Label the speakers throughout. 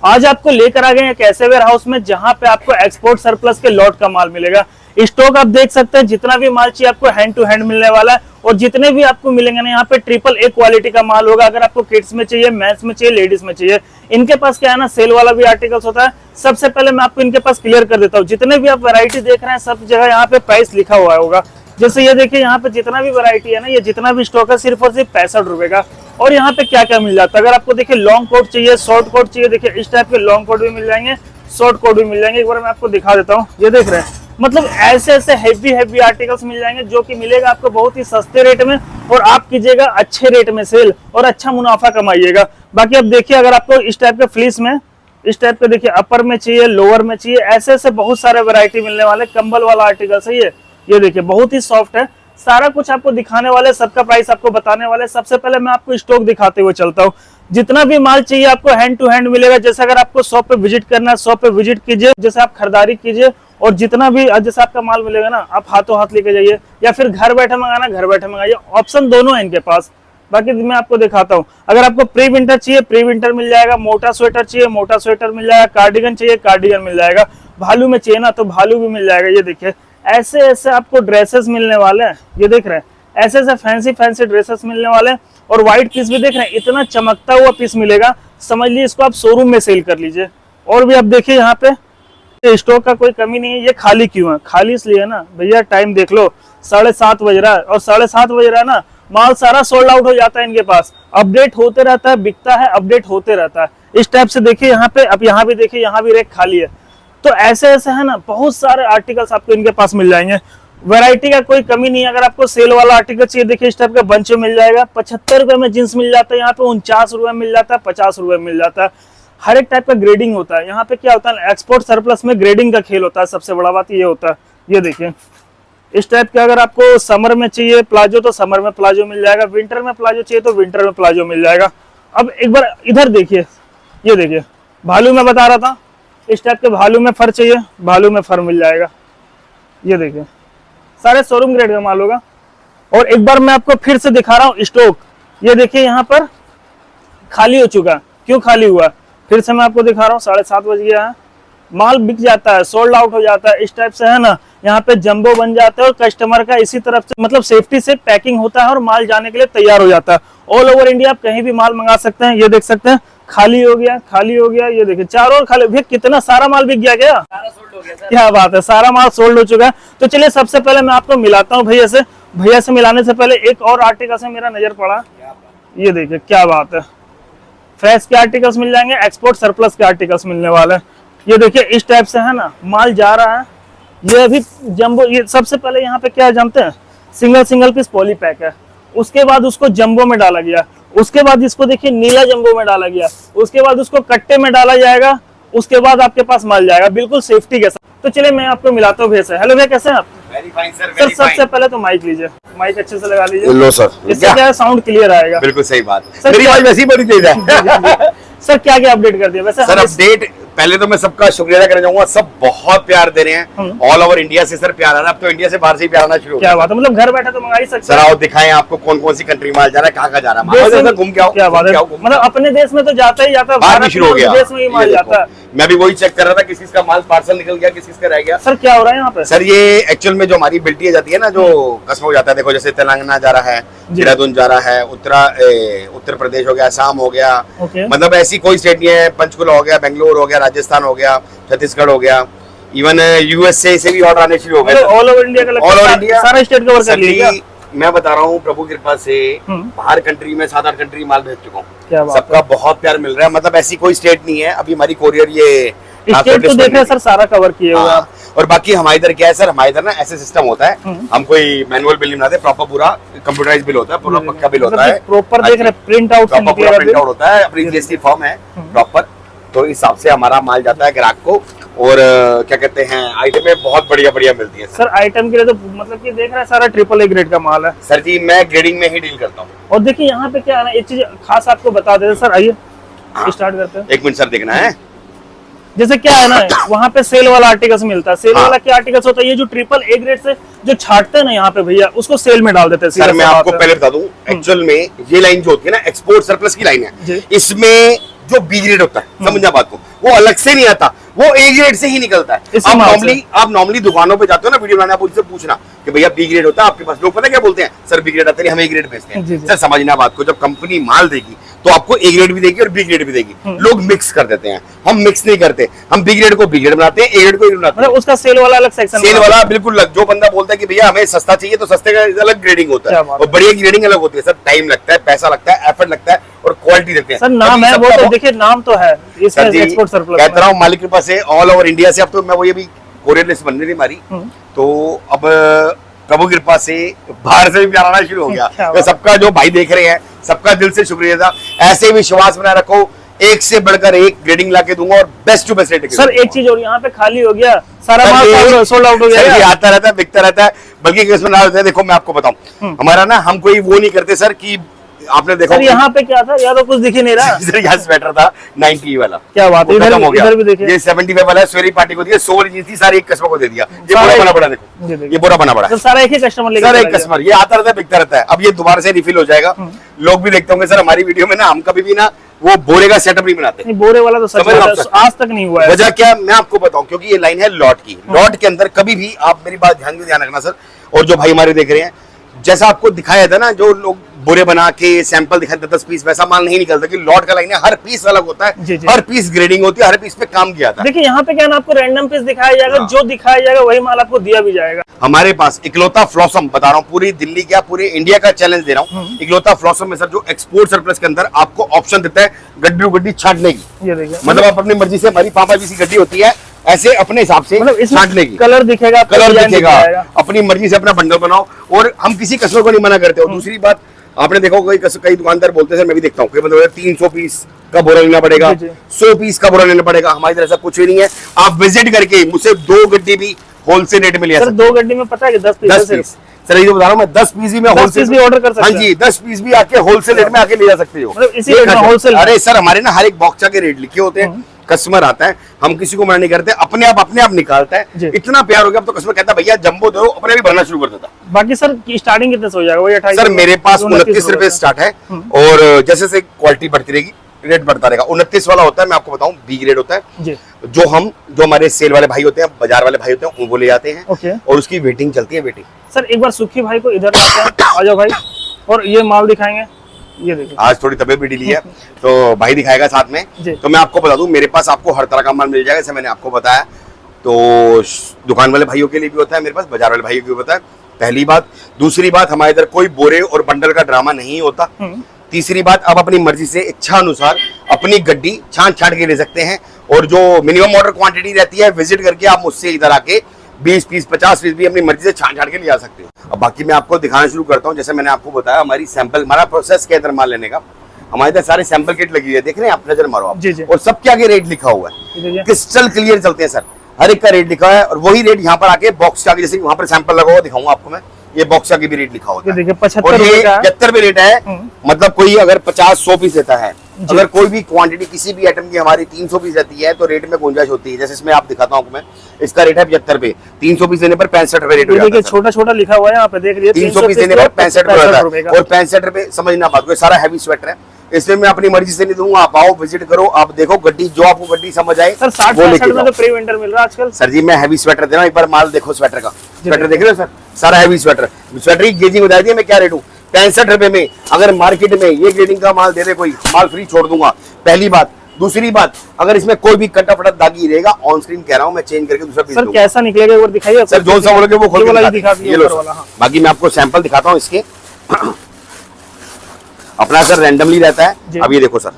Speaker 1: आज आपको लेकर आ गए एक ऐसे वेयर हाउस में जहां पे आपको एक्सपोर्ट सरप्लस के लॉट का माल मिलेगा। स्टॉक आप देख सकते हैं, जितना भी माल चाहिए आपको हैंड टू हैंड मिलने वाला है और जितने भी आपको मिलेंगे ना यहाँ पे ट्रिपल ए क्वालिटी का माल होगा। अगर आपको किड्स में चाहिए, मेंस में चाहिए, लेडीज में चाहिए, इनके पास क्या है ना सेल वाला भी आर्टिकल्स होता है। सबसे पहले मैं आपको इनके पास क्लियर कर देता हूँ, जितने भी आप वैरायटी देख रहे हैं सब जगह यहाँ पे प्राइस लिखा हुआ होगा। जैसे ये देखिए यहाँ पे जितना भी वैरायटी है ना, ये जितना भी स्टॉक है सिर्फ और सिर्फ 65 रुपए का। और यहाँ पे क्या क्या मिल जाता है, अगर आपको देखिए लॉन्ग कोट चाहिए, शॉर्ट कोट चाहिए, देखिए इस टाइप के लॉन्ग कोट भी मिल जाएंगे, शॉर्ट कोट भी मिल जाएंगे। एक बार मैं आपको दिखा देता हूँ, ये देख रहे हैं, मतलब ऐसे ऐसे हैवी आर्टिकल्स मिल जाएंगे जो कि मिलेगा आपको बहुत ही सस्ते रेट में और आप कीजिएगा अच्छे रेट में सेल और अच्छा मुनाफा कमाइएगा। बाकी अब देखिए, अगर आपको इस टाइप के फ्लीस में, इस टाइप के देखिए अपर में चाहिए, लोअर में चाहिए, ऐसे ऐसे बहुत सारे वैरायटी मिलने वाले। कंबल वाला आर्टिकल है ये देखिए बहुत ही सॉफ्ट है। सारा कुछ आपको दिखाने वाले, सबका प्राइस आपको बताने वाले। सबसे पहले मैं आपको स्टॉक दिखाते हुए चलता हूँ। जितना भी माल चाहिए आपको हैंड टू हैंड मिलेगा। जैसे अगर आपको शॉप पे विजिट करना है, शॉप पे विजिट कीजिए, जैसे आप खरीदारी कीजिए और जितना भी जैसे आपका माल मिलेगा ना आप हाथों हाथ लेके जाइए या फिर घर बैठे मंगाना घर बैठे मंगाइए, ऑप्शन दोनों है इनके पास। बाकी मैं आपको दिखाता हूँ, अगर आपको प्री विंटर चाहिए प्री विंटर मिल जाएगा, मोटा स्वेटर चाहिए मोटा स्वेटर मिल जाएगा, कार्डिगन चाहिए कार्डिगन मिल जाएगा, भालू में चाहिए ना तो भालू भी मिल जाएगा। ये देखिए ऐसे ऐसे आपको ड्रेसेस मिलने वाले हैं, ये देख रहे हैं ऐसे ऐसे फैंसी ड्रेसेस मिलने वाले हैं। और व्हाइट पीस भी देख रहे हैं, इतना चमकता हुआ पीस मिलेगा, समझ लीजिए इसको आप शोरूम में सेल कर लीजिए। और भी आप देखिए यहाँ पे स्टॉक का कोई कमी नहीं है। ये खाली क्यों है? खाली इसलिए है ना भैया, टाइम देख लो 7:30 बज रहा है और 7:30 बज रहा है ना, माल सारा सोल्ड आउट हो जाता है इनके पास। अपडेट होते रहता है, बिकता है, अपडेट होते रहता है। इस टाइप से देखिए यहाँ पे, अब यहाँ भी देखिए यहाँ भी रेक खाली है। तो ऐसे ऐसे है ना बहुत सारे आर्टिकल्स आपको इनके पास मिल जाएंगे। वैरायटी का कोई कमी नहीं है। अगर आपको सेल वाला आर्टिकल चाहिए, देखिए इस टाइप का बंच मिल जाएगा। 75 रुपए में जींस मिल जाता है, यहाँ पे 49 रुपए मिल जाता है, 50 रुपए मिल जाता है। हर एक टाइप का ग्रेडिंग होता है। यहाँ पे क्या होता है, एक्सपोर्ट सरप्लस में ग्रेडिंग का खेल होता है। सबसे बड़ा बात ये होता है। ये देखिए इस टाइप का, अगर आपको समर में चाहिए प्लाजो तो समर में प्लाजो मिल जाएगा, विंटर में प्लाजो चाहिए तो विंटर में प्लाजो मिल जाएगा। अब एक बार इधर देखिए, ये देखिए भालू में बता रहा था, इस टाइप के भालू में फर चाहिए, भालू में फर मिल जाएगा। ये देखिए सारे शोरूम ग्रेड का माल होगा। और एक बार मैं आपको फिर से दिखा रहा हूँ स्टॉक। ये देखिए यहाँ पर खाली हो चुका। क्यों खाली हुआ फिर से मैं आपको दिखा रहा हूँ। 7:30 बज गया है, माल बिक जाता है, सोल्ड आउट हो जाता है। इस टाइप से है ना, यहाँ पे जंबो बन जाता है और कस्टमर का इसी तरफ से मतलब सेफ्टी से पैकिंग होता है और माल जाने के लिए तैयार हो जाता है। ऑल ओवर इंडिया आप कहीं भी माल मंगा सकते हैं। ये देख सकते हैं खाली हो गया, खाली हो गया। ये देखिए चारों ओर खाली। भैया कितना सारा माल बिक गया क्या?
Speaker 2: सारा सोल्ड हो गया सर।
Speaker 1: क्या बात है, सारा माल सोल्ड हो चुका है। तो चलिए सबसे पहले मैं आपको मिलाता हूँ भैया से। भैया से मिलाने से पहले एक और आर्टिकल से मेरा नजर पड़ा, ये देखिए क्या बात है, फ्रेश के आर्टिकल्स मिल जाएंगे, एक्सपोर्ट सरप्लस के आर्टिकल्स मिलने वाले हैं। ये देखिए इस टाइप से है ना माल जा रहा है। ये अभी जंबो, ये सबसे पहले यहाँ पे क्या जानते हैं, सिंगल पीस पॉली पैक है, उसके बाद उसको जंबो में डाला गया, उसके बाद इसको देखिए नीला जंबो में डाला गया, उसके बाद उसको कट्टे में डाला जाएगा, उसके बाद आपके पास माल जाएगा बिल्कुल सेफ्टी के साथ। तो चलिए मैं आपको मिलाता हूँ भैया से। हेलो भैया कैसे हैं आप?
Speaker 2: वेरी फाइन सर,
Speaker 1: सर सबसे पहले तो माइक लीजिए, माइक अच्छे से लगा लीजिए।
Speaker 2: लो सर,
Speaker 1: इससे क्या है साउंड क्लियर आएगा।
Speaker 2: बिल्कुल सही बात है।
Speaker 1: सर,
Speaker 2: मेरी आवाज वैसी बड़ी तेज है।
Speaker 1: सर क्या क्या अपडेट कर दिया वैसे?
Speaker 2: सर अपडेट, पहले तो मैं सबका शुक्रिया करना चाहूंगा, सब बहुत प्यार दे रहे हैं। ऑल ओवर इंडिया से सर प्यार आ रहा है। अब तो इंडिया से बाहर से ही प्यार आना शुरू हो गया।
Speaker 1: क्या बात है, मतलब घर बैठे तो मंगा ही सकते
Speaker 2: सर आओ दिखाएं आपको कौन कौन सी कंट्री माल जा रहा है, कहाँ जा रहा है। घूम के आओ।
Speaker 1: क्या बात है, मतलब अपने देश में तो जाता ही जाता है,
Speaker 2: बाहर भी शुरू हो गया,
Speaker 1: देश में ही माल जाता है।
Speaker 2: मैं भी वही चेक कर रहा था किस किस का माल पार्सल निकल गया, किस किस का रह गया।
Speaker 1: सर क्या हो रहा है यहाँ पे?
Speaker 2: सर ये एक्चुअल में जो हमारी बिल्टी जाती है ना, जो कस्म हो जाता है, देखो जैसे तेलंगाना जा रहा है, देहरादून जा रहा है, उत्तर प्रदेश हो गया, असम हो गया, मतलब ऐसी कोई स्टेट नहीं है, पंचकुला हो गया, बेंगलोर हो गया, राजस्थान हो गया, छत्तीसगढ़ हो गया, इवन यूएसए से भी ऑर्डर आने शुरू हो गए।
Speaker 1: ऑल ओवर इंडिया का, ऑल ओवर इंडिया सारा स्टेट कवर कर लिया।
Speaker 2: मैं बता रहा हूँ प्रभु कृपा से बाहर कंट्री में 7-8 कंट्री माल भेज चुका हूँ। सबका बहुत प्यार मिल रहा है, मतलब ऐसी कोई स्टेट नहीं है। अभी हमारी कोरियर ये
Speaker 1: स्टेट तो देख रहे सर सारा कवर किए हुए आप।
Speaker 2: और बाकी हमारे इधर क्या है सर, हमारे इधर ना ऐसे सिस्टम होता है, हम कोई मैनुअल बिल नहीं बनाते, प्रॉपर पूरा कंप्यूटराइज बिल होता है, पूरा पक्का बिल होता है,
Speaker 1: प्रॉपर देख रहे प्रिंट आउट
Speaker 2: होता है, अपनी जीएसटी फॉर्म है प्रॉपर। तो इस हिसाब से हमारा माल जाता है ग्राहक को। और क्या कहते हैं, आइटमें बहुत बढ़िया बढ़िया मिलती है
Speaker 1: सर। आइटम के लिए तो मतलब कि देख रहे हैं सारा ट्रिपल ए ग्रेड का माल है
Speaker 2: सर जी। मैं ग्रेडिंग में ही डील करता हूँ।
Speaker 1: और देखिए यहाँ पे क्या है ना, एक चीज खास आपको बता देते सर, आइए स्टार्ट करते हैं।
Speaker 2: 1 मिनट सर, देखना है
Speaker 1: जैसे क्या है ना, वहाँ पे सेल वाला आर्टिकल्स मिलता है। सेल वाला क्या आर्टिकल्स होता है, ये जो ट्रिपल ए ग्रेड से जो छाटते हैं ना यहाँ पे भैया, उसको सेल में डाल देते हैं।
Speaker 2: सर मैं आपको पहले बता दूं, एक्चुअल में ये लाइन जो होती है ना, एक्सपोर्ट सरप्लस की लाइन है, इसमें जो बी ग्रेड होता है, समझना बात को, वो अलग से नहीं आता, वो ए ग्रेड से ही निकलता है। आप नॉर्मली दुकानों पे जाते हो ना वीडियो बनाने, आप उनसे पूछना कि भैया बी ग्रेड होता है आपके पास, लोग पता क्या बोलते हैं, सर बी ग्रेड आता है, हम ए ग्रेड बेचते हैं। सर समझना बात को, जब कंपनी माल देगी तो आपको ए ग्रेड भी देगी और बी ग्रेड भी देगी। लोग मिक्स कर देते हैं, हम मिक्स नहीं करते, हम बी ग्रेड को बी ग्रेड बनाते हैं, ए ग्रेड को ए ग्रेड बनाते हैं।
Speaker 1: उसका सेल वाला अलग सेक्शन,
Speaker 2: सेल वाला बिल्कुल अलग। जो बंदा बोलता है कि भैया हमें सस्ता चाहिए तो सस्ते का अलग ग्रेडिंग होता है और बढ़िया ग्रेडिंग अलग होती है। सर टाइम लगता है, पैसा लगता है, एफर्ट लगता है और क्वालिटी देते हैं।
Speaker 1: सर नाम है वो, तो देखिए नाम तो है इसमें एक्सपोर्ट सरप्लस।
Speaker 2: कहता हूँ मालिक कृपा से ऑल ओवर इंडिया से, अब तो मैं वो ये भी कोरियर लिस्ट बनने थी हमारी, तो अब प्रभु कृपा से बाहर से भी प्यार आना शुरू हो गया। तो सबका जो भाई देख रहे हैं, सबका दिल से शुक्रिया था। ऐसे विश्वास बनाए रखो, एक से बढ़कर एक ग्रेडिंग लाके दूंगा और best to best rate.
Speaker 1: Sir एक चीज और, यहाँ पे खाली हो गया सारा माल, सोल्ड आउट हो गया।
Speaker 2: आता रहता है, बिकता रहता है, बल्कि केस में ना होता है। देखो मैं आपको बताऊं, हमारा ना, हम कोई वो नहीं करते सर कि आपने देखा
Speaker 1: यहाँ पे क्या था, या तो कुछ दिख ही नहीं रहा।
Speaker 2: सर यहाँ स्वेटर था 90 वाला,
Speaker 1: क्या बात है, इधर भी देखिए।
Speaker 2: ये 75 वाला सवेरी पार्टी को दिया, 100 वाली चीज थी, सारी एक कस्टमर को दे दिया। ये बोरा बना पड़ा, देखो ये बोरा बना पड़ा,
Speaker 1: सारा एक ही कस्टमर लेकर,
Speaker 2: सर एक कस्टमर, ये आता रहता है, बिकता रहता है। अब ये दोबारा से रिफिल हो जाएगा। लोग भी देखते होंगे सर हमारी वीडियो में ना, हम कभी भी ना वो बोरे का सेटअप नहीं बनाते।
Speaker 1: बोरे वाला तो सच आज तक नहीं हुआ है।
Speaker 2: वजह क्या मैं आपको बताऊं, क्योंकि ये लाइन है लॉट की। लॉट के अंदर कभी भी आप मेरी बात ध्यान रखना सर, और जो भाई हमारे देख रहे हैं, जैसा आपको दिखाया था ना, जो लोग बोरे बना के सैंपल दिखाते 10 पीस, वैसा माल नहीं निकलता। कि लॉट का लाइन है, हर पीस अलग होता है,
Speaker 1: जी।
Speaker 2: हर पीस ग्रेडिंग होती है, हर पीस पे काम किया था।
Speaker 1: देखिए यहाँ पे क्या ना, आपको रैंडम पीस दिखाया जाएगा, जो दिखाया जाएगा वही माल आपको दिया भी जाएगा।
Speaker 2: हमारे पास इकलौता फ्लॉसम, बता रहा हूँ पूरी दिल्ली क्या पूरे इंडिया का चैलेंज दे रहा हूँ, इकलौता फ्लॉसम में सर जो एक्सपोर्ट सरप्लस के अंदर आपको ऑप्शन देता है गड्डी छांटने की।
Speaker 1: ये देखिए,
Speaker 2: मतलब आप अपनी मर्जी से, हमारी 5 की गड्डी होती है, ऐसे अपने हिसाब से छांटने की,
Speaker 1: कलर दिखेगा,
Speaker 2: अपनी मर्जी से अपना बंडल बनाओ, और हम किसी कस्टमर को नहीं मना करते। और दूसरी बात, आपने देखो कई दुकानदार बोलते हैं, सर मैं भी देखता हूँ, कोई मतलब 300 पीस का बोरा लेना पड़ेगा, 100 पीस का बोरा लेना पड़ेगा। हमारी तरफ ऐसा कुछ भी नहीं है। आप विजिट करके मुझसे 2 गड्डी भी होलसेल रेट में लिया
Speaker 1: सर। 2 गड्डी में पता है कि 10 पीस
Speaker 2: सर, ये बता रहा हूँ मैं, 10 पीस भी मैं होलसेल
Speaker 1: भी ऑर्डर कर सकता हूँ।
Speaker 2: हाँ जी, 10 पीस भी आके होलसेल रेट में आके ले जा सकते हो,
Speaker 1: मतलब इसी रेट में होलसेल।
Speaker 2: अरे सर हमारे ना हर एक बॉक्सा के रेट लिखे होते हैं। कस्टमर आता है, हम किसी को मना नहीं करते, अपने आप निकालता है। इतना प्यार हो गया अब तो कस्टमर कहता है भैया जंबो दो, अपने भी भरना शुरू कर देता।
Speaker 1: बाकी सर स्टार्टिंग कितने से हो जाएगा? वही 28
Speaker 2: सर मेरे पास 29 रुपए स्टार्ट है, और जैसे से क्वालिटी बढ़ती रहेगी रेट बढ़ता रहेगा। 29 वाला होता है, मैं आपको बताऊं बी ग्रेड होता है, जो हमारे सेल वाले भाई होते हैं, बाजार वाले भाई होते हैं, वो ले जाते हैं, और उसकी वेटिंग चलती है। वेटिंग
Speaker 1: सर एक बार सुखी भाई को इधर लाते हैं, आ जाओ भाई, और ये माल दिखाएंगे। ये देखिए
Speaker 2: आज थोड़ी तबीयत भी ढीली है, तो भाई दिखाएगा साथ में। तो मैं आपको बता दूं, मेरे पास आपको हर तरह का माल मिल जाएगा, जैसे मैंने आपको बताया। तो दुकान वाले भाइयों के लिए भी होता है मेरे पास, बाजार वाले भाइयों के लिए होता है, पहली बात। दूसरी बात, हमारे इधर कोई बोरे और बंडल का ड्रामा नहीं होता। तीसरी बात, आप अपनी मर्जी से इच्छा अनुसार अपनी गड्डी छांट के ले सकते हैं, और जो मिनिमम ऑर्डर क्वांटिटी रहती है, विजिट करके आप मुझसे इधर आके 20 पीस 50 पीस भी अपनी मर्जी से छांट के ले आ सकते हो। अब बाकी मैं आपको दिखाना शुरू करता हूँ। जैसे मैंने आपको बताया, हमारी सैंपल, हमारा प्रोसेस के अंदर माल लेने का, हमारे इधर सारे सैंपल किट लगी हुई है, देख रहे हैं आप, नजर मारो आप, और सबके आगे रेट लिखा हुआ है, क्रिस्टल क्लियर चलते हैं सर, हर एक का रेट लिखा है। और वही रेट यहाँ पर आके बॉक्स के आगे, जैसे वहां पर सैंपल लगा हुआ दिखाऊंगा आपको मैं, ये बॉक्स आगे भी रेट लिखा होता है।
Speaker 1: देखिए
Speaker 2: 75 भी रेट है। मतलब कोई अगर 50-100 पीस देता है, अगर कोई भी क्वांटिटी किसी भी आइटम की हमारी 300 पीस रहती है, तो रेट में गुंजाइश होती है। जैसे इसमें आप दिखाता हूँ मैं, इसका रेट है 75 रुपए, 300 पीस देने पर 65 रुपए रेट हो जाता है।
Speaker 1: छोटा छोटा लिखा हुआ है यहाँ पे, देख लीजिए
Speaker 2: 300 पीस देने पर 65 रुपए, और 65 रुपए समझना बात को, सारा हैवी स्वेटर है, इसमें मैं अपनी मर्जी से नहीं दूंगा। आप आओ, विजिट करो, आप देखो गड्डी, जो आपको गड्डी समझ आए।
Speaker 1: सर 60-65 में तो प्री विंटर मिल रहा है आजकल।
Speaker 2: सर जी मैं हैवी स्वेटर दे रहा हूँ, एक बार माल देखो स्वेटर का, स्वेटर देख रहे हो सर, सारा हैवी स्वेटर की गेजिंग बता दी मैं क्या रेट हूँ, 65 रुपए में। अगर मार्केट में ये ग्रेडिंग का माल दे दे कोई, माल फ्री छोड़ दूंगा, पहली बात। दूसरी बात, अगर इसमें कोई भी कटा फटा दागी रहेगा, ऑन स्क्रीन कह रहा हूँ मैं, चेंज करके दूसरा पीस दूंगा।
Speaker 1: कैसा निकलेगा एक बार दिखाइए
Speaker 2: सर, जो सा बोलोगे वो खोल के दिखा दीजिए। बाकी मैं आपको सैंपल दिखाता हूँ इसके, अपना सर रैंडमली रहता है। अब ये देखो सर,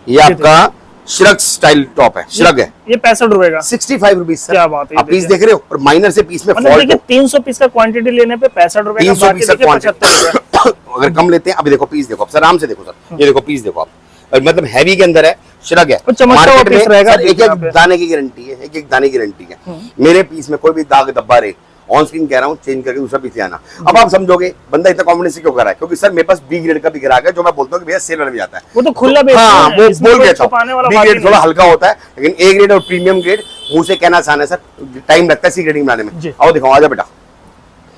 Speaker 2: ये आपका श्रग स्टाइल टॉप है, श्रग है, ये 65 रुपए का, 65 रुपीज सर। क्या बात है, आप पीस देख रहे हो, और माइनर से पीस में फॉल्ट। 300 पीस का क्वांटिटी लेने पे 65 रुपए, 300 पीस का क्वांटिटी अगर कम लेते हैं। अभी देखो पीस देखो, सर आराम से देखो सर, ये देखो पीस देखो आप, मतलब हैवी के अंदर है, श्रग है, मार्केट में एक एक दाने की गारंटी है, एक एक दाने की गारंटी है। मेरे पीस में कोई भी दाग धब्बा रहे, ऑन स्क्रीन कह रहा हूँ, चेंज करके दूसरा पीस आना। अब आप समझोगे बंदा इतना कॉन्फिडेंस क्यों कर रहा है, क्योंकि सर मेरे पास बी ग्रेड का भी ग्राहक है, जो मैं बोलता हूँ कि भैया सेल वाला भी आता है, वो तो खुला बेचता है। हाँ, वो बोल गया था, बी ग्रेड थोड़ा हल्का होता है, लेकिन ए ग्रेड और प्रीमियम ग्रेड मुंह से कहना आसान है सर, टाइम लगता है सी ग्रेडिंग बनाने में। आओ दिखाओ, आजा बेटा।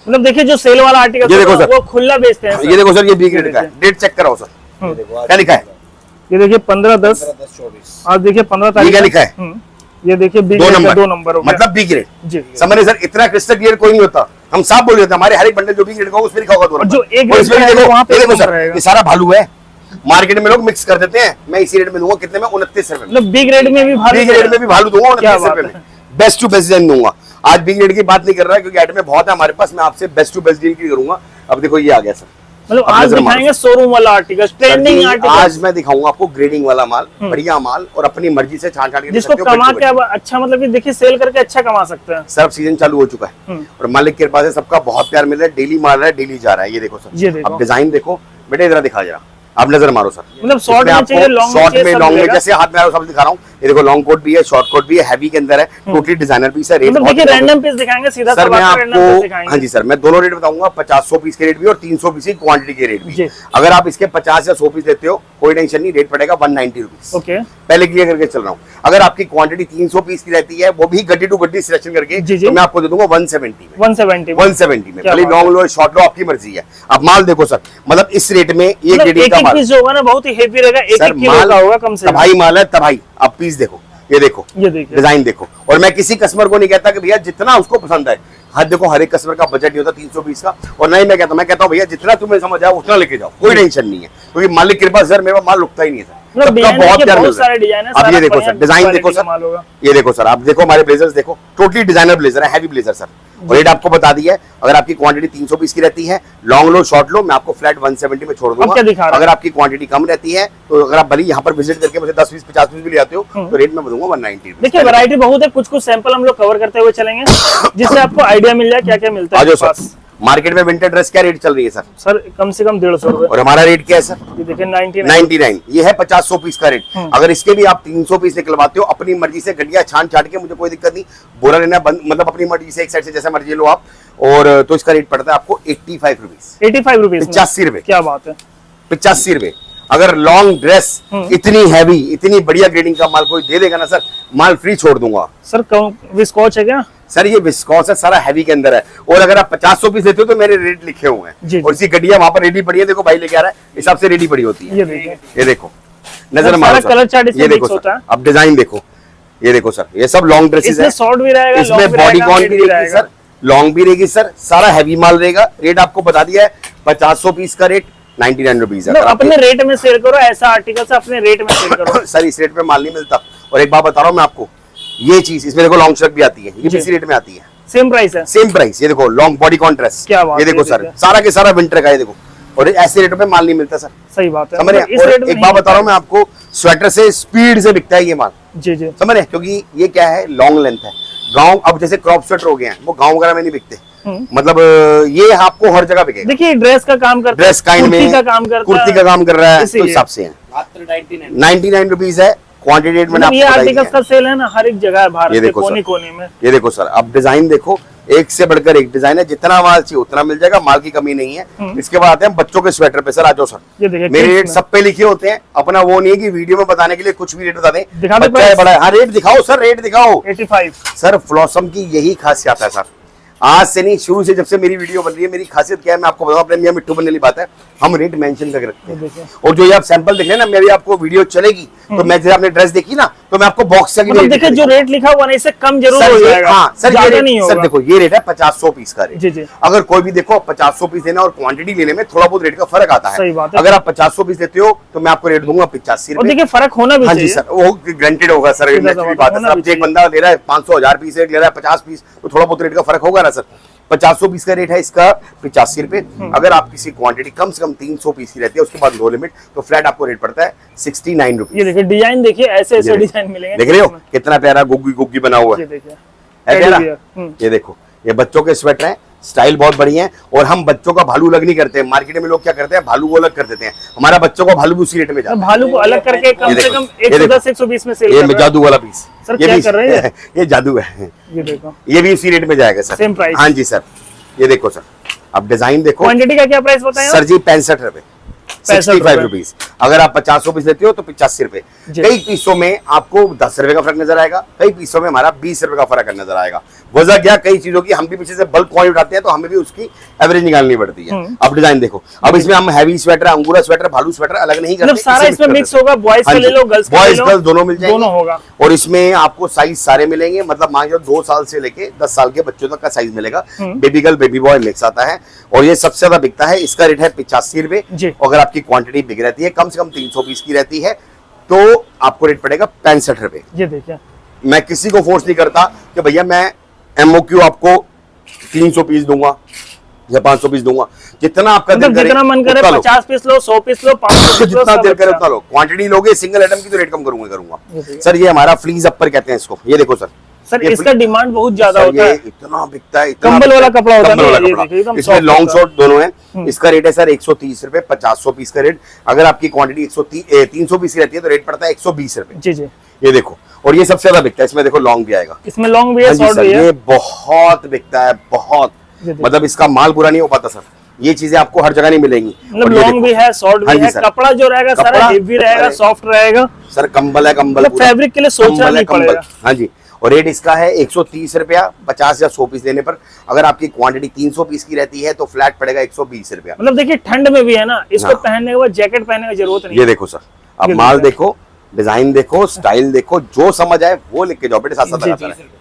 Speaker 2: मतलब देखिए जो सेल वाला आर्टिकल, ये देखो सर, वो खुला बेचते हैं। ये देखो सर, ये बी ग्रेड का है, डेट चेक कराओ सर, क्या लिखा है,
Speaker 1: ये देखिए 15-10 आज देखिए 15 तारीख
Speaker 2: क्या लिखा है?
Speaker 1: ये देखिए बी ग्रेड का 2 नंबर
Speaker 2: मतलब बी ग्रेड
Speaker 1: जी।
Speaker 2: समझ सर, इतना क्रिस्टल क्लियर कोई नहीं होता, हम साफ बोल देते हैं। हमारे हर एक बंडल जो बी ग्रेड का उसमें लिखा होगा 2 नंबर।
Speaker 1: जो एक
Speaker 2: वहां पे देखो सर, ये सारा भालू है। मार्केट में लोग मिक्स कर देते हैं, मैं इसी रेट में दूंगा। कितने में? 29 रुपए।
Speaker 1: मतलब बी ग्रेड में भी भालू,
Speaker 2: बी ग्रेड में भी भालू दूंगा 29 रुपए में। बेस्ट टू बेस्ट डील दूंगा। आज बी ग्रेड की बात नहीं कर रहा है क्योंकि आइटम में बहुत है हमारे पास, मैं आपसे बेस्ट टू बेस्ट डील की करूंगा। अब देखो ये आ गया सर,
Speaker 1: मतलब आज दिखाएंगे शोरूम वाला आर्टिकल, ट्रेंडिंग आर्टिकल।
Speaker 2: आज मैं दिखाऊंगा आपको ग्रेडिंग वाला माल, बढ़िया माल, और अपनी मर्जी से छांट के
Speaker 1: जिसको कमा के अब अच्छा, मतलब कि देखिए सेल करके अच्छा कमा सकते हैं।
Speaker 2: सर सीजन चालू हो चुका है और मालिक के पास सबका बहुत प्यार मिल रहा है। डेली माल रहा है, डेली जा रहा है। ये देखो सर, अब डिजाइन देखो बेटे, इधर दिखा जरा, आप नजर मारो सर।
Speaker 1: मतलब शॉर्ट में चाहिए,
Speaker 2: लॉन्ग में जैसे हाथ में सब दिखा रहा हूँ। ये देखो लॉन्ग कोट भी है, शॉर्ट कोट भी है, हैवी के अंदर है, टोटली डिजाइनर पीस है। रेट
Speaker 1: मतलब देखिए रैंडम पीस दिखाएंगे सीधा
Speaker 2: सर मैं आपको, हाँ जी सर, मैं दोनों रेट बताऊंगा, 50-100 पीस के रेट भी और 300 पीस की क्वांटिटी के रेट भी। अगर आप इसके 50 या 100 पीस लेते हो कोई टेंशन नहीं, रेट पड़ेगा 190 रुपीज।
Speaker 1: ओके,
Speaker 2: पहले क्लियर करके चल रहा हूँ। अगर आपकी क्वांटिटी 300 पीस की रहती है, वो भी गड्डी टू गड्डी सिलेक्शन करके, तो मैं आपको दे दूंगा 170 में। 170 में, भले लॉन्ग लो शॉर्ट लो, आपकी मर्जी है। अब माल देखो सर, मतलब इस रेट में ये ग्रेडिंग का माल
Speaker 1: होगा ना, बहुत ही हेवी रहेगा, 1 किलो का होगा कम से कम।
Speaker 2: तबाही माल है, तबाही। अब पीस देखो, ये देखो,
Speaker 1: ये देखिए
Speaker 2: डिजाइन देखो। और मैं किसी कस्टमर को नहीं कहता कि भैया जितना उसको पसंद है, हाँ देखो हर एक कस्टमर का बजट नहीं होता 320 का, और नहीं मैं कहता हूँ भैया जितना तुम्हें समझ आए उतना लेके जाओ, कोई टेंशन नहीं है, क्योंकि मालिक कृपा सर मेरा माल रुकता ही नहीं है सर, सबका बहुत प्यार मिल रहा है। अब ये देखो सर, डिजाइन देखो सर, ये देखो सर, आप देखो हमारे ब्लेजर्स देखो, टोटली डिजाइनर ब्लेजर है, हैवी ब्लेजर सर। और रेट आपको बता दिया है, अगर आपकी क्वांटिटी 300 पीस की रहती है, लॉन्ग लो शॉर्ट लो, मैं आपको फ्लैट 170 में छोड़ दूंगा। अगर आपकी क्वांटिटी कम रहती है तो अगर आप भले यहाँ पर विजिट करके मुझे 10 पीस 50 पीस भी ले आते हो तो रेट में दूंगा 190।
Speaker 1: देखिए वैरायटी बहुत है, कुछ सैंपल हम लोग कवर करते हुए चलेंगे जिससे आपको आइडिया मिल जाए क्या क्या मिलता है।
Speaker 2: मार्केट में विंटर ड्रेस क्या रेट चल रही है सर?
Speaker 1: सर कम से कम 150 रुपए, और
Speaker 2: हमारा रेट क्या है सर?
Speaker 1: ये देखिए
Speaker 2: 99। ये है 50-100 पीस का रेट। अगर इसके भी आप 300 पीस निकलवाते हो अपनी मर्जी से, गड्डिया छान छाट के, मुझे कोई दिक्कत नहीं, बोरा लेना बंद, मतलब अपनी मर्जी से एक साइड से जैसा मर्जी लो आप, और तो इसका रेट पड़ता है आपको 85 रुपीज।
Speaker 1: 85 रुपीज,
Speaker 2: 85 रुपए।
Speaker 1: क्या बात है,
Speaker 2: 85 रुपए। अगर लॉन्ग ड्रेस इतनी हैवी, इतनी बढ़िया ग्रेडिंग का माल कोई दे देगा ना सर, माल फ्री छोड़ दूंगा सर।
Speaker 1: विस्कॉच है क्या
Speaker 2: सर? ये विस्कॉस है, सारा हैवी के अंदर है। और अगर आप 50-100 पीस लेते हो तो मेरे रेट लिखे हुए हैं, और इसी गड्डिया वहां पर रेडी पड़ी है, देखो भाई लेके आ रहा है, हिसाब से रेडी पड़ी होती है। ये देखो नजर मारो सर, ये देखो सर, अब डिजाइन देखो, ये देखो सर, ये सब लॉन्ग ड्रेसेस है,
Speaker 1: शॉर्ट भी रहेगा,
Speaker 2: इसमें बॉडी कॉन भी रहेगी सर, लॉन्ग भी रहेगी सर, सारा हैवी माल रहेगा। रेट आपको बता दिया है, 50-100 पीस का रेट 99 रुपीज है।
Speaker 1: अपने रेट में सेल करो, ऐसा आर्टिकल से अपने रेट में सेल करो
Speaker 2: सर। इस रेट पे माल नहीं मिलता। और एक बात बता रहा हूँ मैं आपको, ये चीज इसमें देखो लॉन्ग शर्ट भी आती है, ये भी इसी रेट में आती है,
Speaker 1: सेम प्राइस है,
Speaker 2: सेम प्राइस। ये देखो लॉन्ग बॉडी कॉन ड्रेस, ये देखो सर, सारा के सारा विंटर का, ये देखो, और ऐसे रेट पे माल नहीं मिलता सर।
Speaker 1: सही बात है,
Speaker 2: समझ रहे हैं? और एक बात बता रहा हूँ मैं आपको, स्वेटर से स्पीड से बिकता है ये माल,
Speaker 1: जी जी,
Speaker 2: समझ रहे हैं? क्योंकि ये क्या है, लॉन्ग लेंथ है। गाँव अब जैसे क्रॉप स्वेटर हो गए हैं, वो गाँव वगैरह में नहीं बिकते, मतलब ये आपको हर जगह बिकेगा।
Speaker 1: देखिए ड्रेस का काम करता है,
Speaker 2: ड्रेस काइंड में कुर्ती का काम कर रहा है, तो हिसाब से 99 रुपीज है। क्वांटिटी रेट में
Speaker 1: ये आर्टिकल्स का सेल है ना हर एक जगह भारत के कोने कोने में।
Speaker 2: ये देखो सर, अब डिजाइन देखो, एक से बढ़कर एक डिजाइन है, जितना माल चाहिए उतना मिल जाएगा, माल की कमी नहीं है। इसके बाद आते हैं बच्चों के स्वेटर पे। सर आ जाओ सर, मेरे रेट सब पे लिखे होते हैं, अपना वो नहीं है कि वीडियो में बताने के लिए कुछ भी रेट बता दें। बच्चा है बड़ा है, हाँ रेट दिखाओ सर, रेट दिखाओ।
Speaker 1: 85 सर।
Speaker 2: फ्लॉसम की यही खासियत है सर, आज से नहीं, शुरू से जब से मेरी वीडियो बन रही है, मेरी खासियत क्या है मैं आपको बताऊं, अपने मियां मिट्टू बनने वाली बात है, हम रेट मेंशन करके रखते हैं। और जो ये आप सैंपल देख रहे हैं ना, मेरी आपको वीडियो चलेगी तो मैं जैसे आपने ड्रेस देखी ना, तो मैं आपको बॉक्स का
Speaker 1: मतलब देखिए जो रेट लिखा हुआ ना, इससे कम जरूर हो जाएगा।
Speaker 2: हाँ सर,
Speaker 1: ज्यादा नहीं होगा।
Speaker 2: सर देखो ये रेट है 50-100 पीस का रेट।
Speaker 1: जी जी।
Speaker 2: अगर कोई भी देखो 50-100 पीस लेना और क्वांटिटी लेने में थोड़ा बहुत रेट का फर्क आता है।
Speaker 1: सही बात है।
Speaker 2: अगर आप 50-100 पीस लेते हो तो मैं आपको रेट दूंगा 85 रुपए।
Speaker 1: देखिए फर्क होना भी चाहिए।
Speaker 2: हाँ जी सर, वो ग्रांटेड होगा सर, बात है सर। एक बंदा ले रहा है 500-1000 पीस, ले रहा है 50 पीस, तो थोड़ा बहुत रेट का फर्क होगा ना सर। 50-100 पीस का रेट है इसका 85 रुपए। अगर आप किसी क्वांटिटी कम से कम 300 पीस की रहती है, उसके बाद नो लिमिट, तो फ्लैट आपको रेट पड़ता है 69 रुपीज।
Speaker 1: ये देखिए डिजाइन, देखिए ऐसे ऐसे डिजाइन मिलेंगे,
Speaker 2: देख रहे हो कितना प्यारा गुग्गी गुग्गी बना हुआ है, ये देखो, ये बच्चों के स्वेटर हैं, स्टाइल बहुत बढ़िया है। और हम बच्चों का भालू अलग नहीं करते हैं, मार्केट में लोग क्या करते हैं, भालू को अलग कर देते हैं, हमारा बच्चों को भालू भी उसी रेट में जाता है।
Speaker 1: भालू को अलग करके कम से कम 110-120 में सेल कर रहे हैं।
Speaker 2: जादू वाला पीस,
Speaker 1: सर क्या कर रहे हैं,
Speaker 2: ये जादू है,
Speaker 1: ये देखो,
Speaker 2: ये भी उसी रेट में जाएगा सर,
Speaker 1: सेम प्राइस।
Speaker 2: हाँ जी सर, ये देखो सर, अब डिजाइन देखो।
Speaker 1: क्वांटिटी का क्या प्राइस बताएं
Speaker 2: सर जी? 65 रुपए 65 रुपीज। अगर आप 50 पीस लेते हो तो 85 रुपए। कई पीसों में आपको 10 रुपए का फर्क नजर आएगा, कई पीसों में हमारा 20 रुपए का फर्क नजर आएगा। वजह क्या, कई चीजों की हम भी पीछे से बल्क क्वांटिटी उठाते हैं तो हमें भी उसकी एवरेज निकालनी पड़ती है। अब डिजाइन देखो, अब इसमें हम हैवी स्वेटर, अंगूरा स्वेटर, भालू स्वेटर अलग नहीं करते,
Speaker 1: सारा इसमें मिक्स होगा, बॉयज का ले लो, गर्ल्स
Speaker 2: दोनों मिल जाएंगे,
Speaker 1: दोनों होगा।
Speaker 2: और इसमें आपको साइज सारे मिलेंगे, मतलब मान लो 2 साल से लेके 10 साल के बच्चों तक का साइज मिलेगा। Baby girl baby boy mix आता है और ये सबसे ज्यादा बिकता है। इसका रेट है 85 रुपए। अगर आपकी क्वांटिटी बिक रहती है, कम से कम 300 पीस की रहती है, तो आपको रेट पड़ेगा 65 रुपए।
Speaker 1: ये देखिए,
Speaker 2: मैं किसी को फोर्स नहीं करता कि भैया मैं एमओक्यू आपको 300 पीस दूंगा या 500 पीस दूंगा, जितना आपका
Speaker 1: जितना मन करे 50 पीस लो, 100 पीस लो, 500 पीस लो,
Speaker 2: जितना दिल करे उतना लो। क्वांटिटी लोगे सिंगल आइटम की तो रेट कम करूंगा। सर ये हमारा फ्लीज अपर कहते हैं इसको, ये देखो सर
Speaker 1: इसका डिमांड बहुत ज्यादा होता है,
Speaker 2: इतना बिकता है,
Speaker 1: कंबल वाला कपड़ा होता है,
Speaker 2: इसमें लॉन्ग शॉर्ट दोनों है। इसका रेट है सर 130 रुपए, 50 पीस का रेट। अगर आपकी क्वांटिटी 300 पीस की रहती है तो रेट पड़ता है 120 रुपए।
Speaker 1: जी जी,
Speaker 2: ये देखो, और ये सबसे ज्यादा बिकता है। इसमें देखो लॉन्ग भी आएगा,
Speaker 1: इसमें लॉन्ग भी है, शॉर्ट भी है,
Speaker 2: ये बहुत बिकता है, बहुत, मतलब इसका माल बुरा नहीं हो पाता सर। ये चीजें आपको हर जगह नहीं मिलेंगी,
Speaker 1: मतलब लॉन्ग भी है, शॉर्ट भी है। कपड़ा जो रहेगा सारा हेवी रहेगा, सॉफ्ट रहेगा
Speaker 2: सर, कंबल है, कंबल
Speaker 1: फैब्रिक के लिए सोचना नहीं पड़ेगा।
Speaker 2: हाँ जी, और रेट इसका है 130 रुपया 50 या 100 पीस लेने पर। अगर आपकी क्वांटिटी 300 पीस की रहती है तो फ्लैट पड़ेगा 120 रुपया।
Speaker 1: मतलब देखिए ठंड में भी है ना, इसको पहनने के बाद जैकेट पहनने की जरूरत नहीं।
Speaker 2: ये देखो सर, अब माल देखो, डिजाइन देखो, स्टाइल देखो, जो समझ आए वो लिख के जाओ बेटे, साथ साथ लगाता है।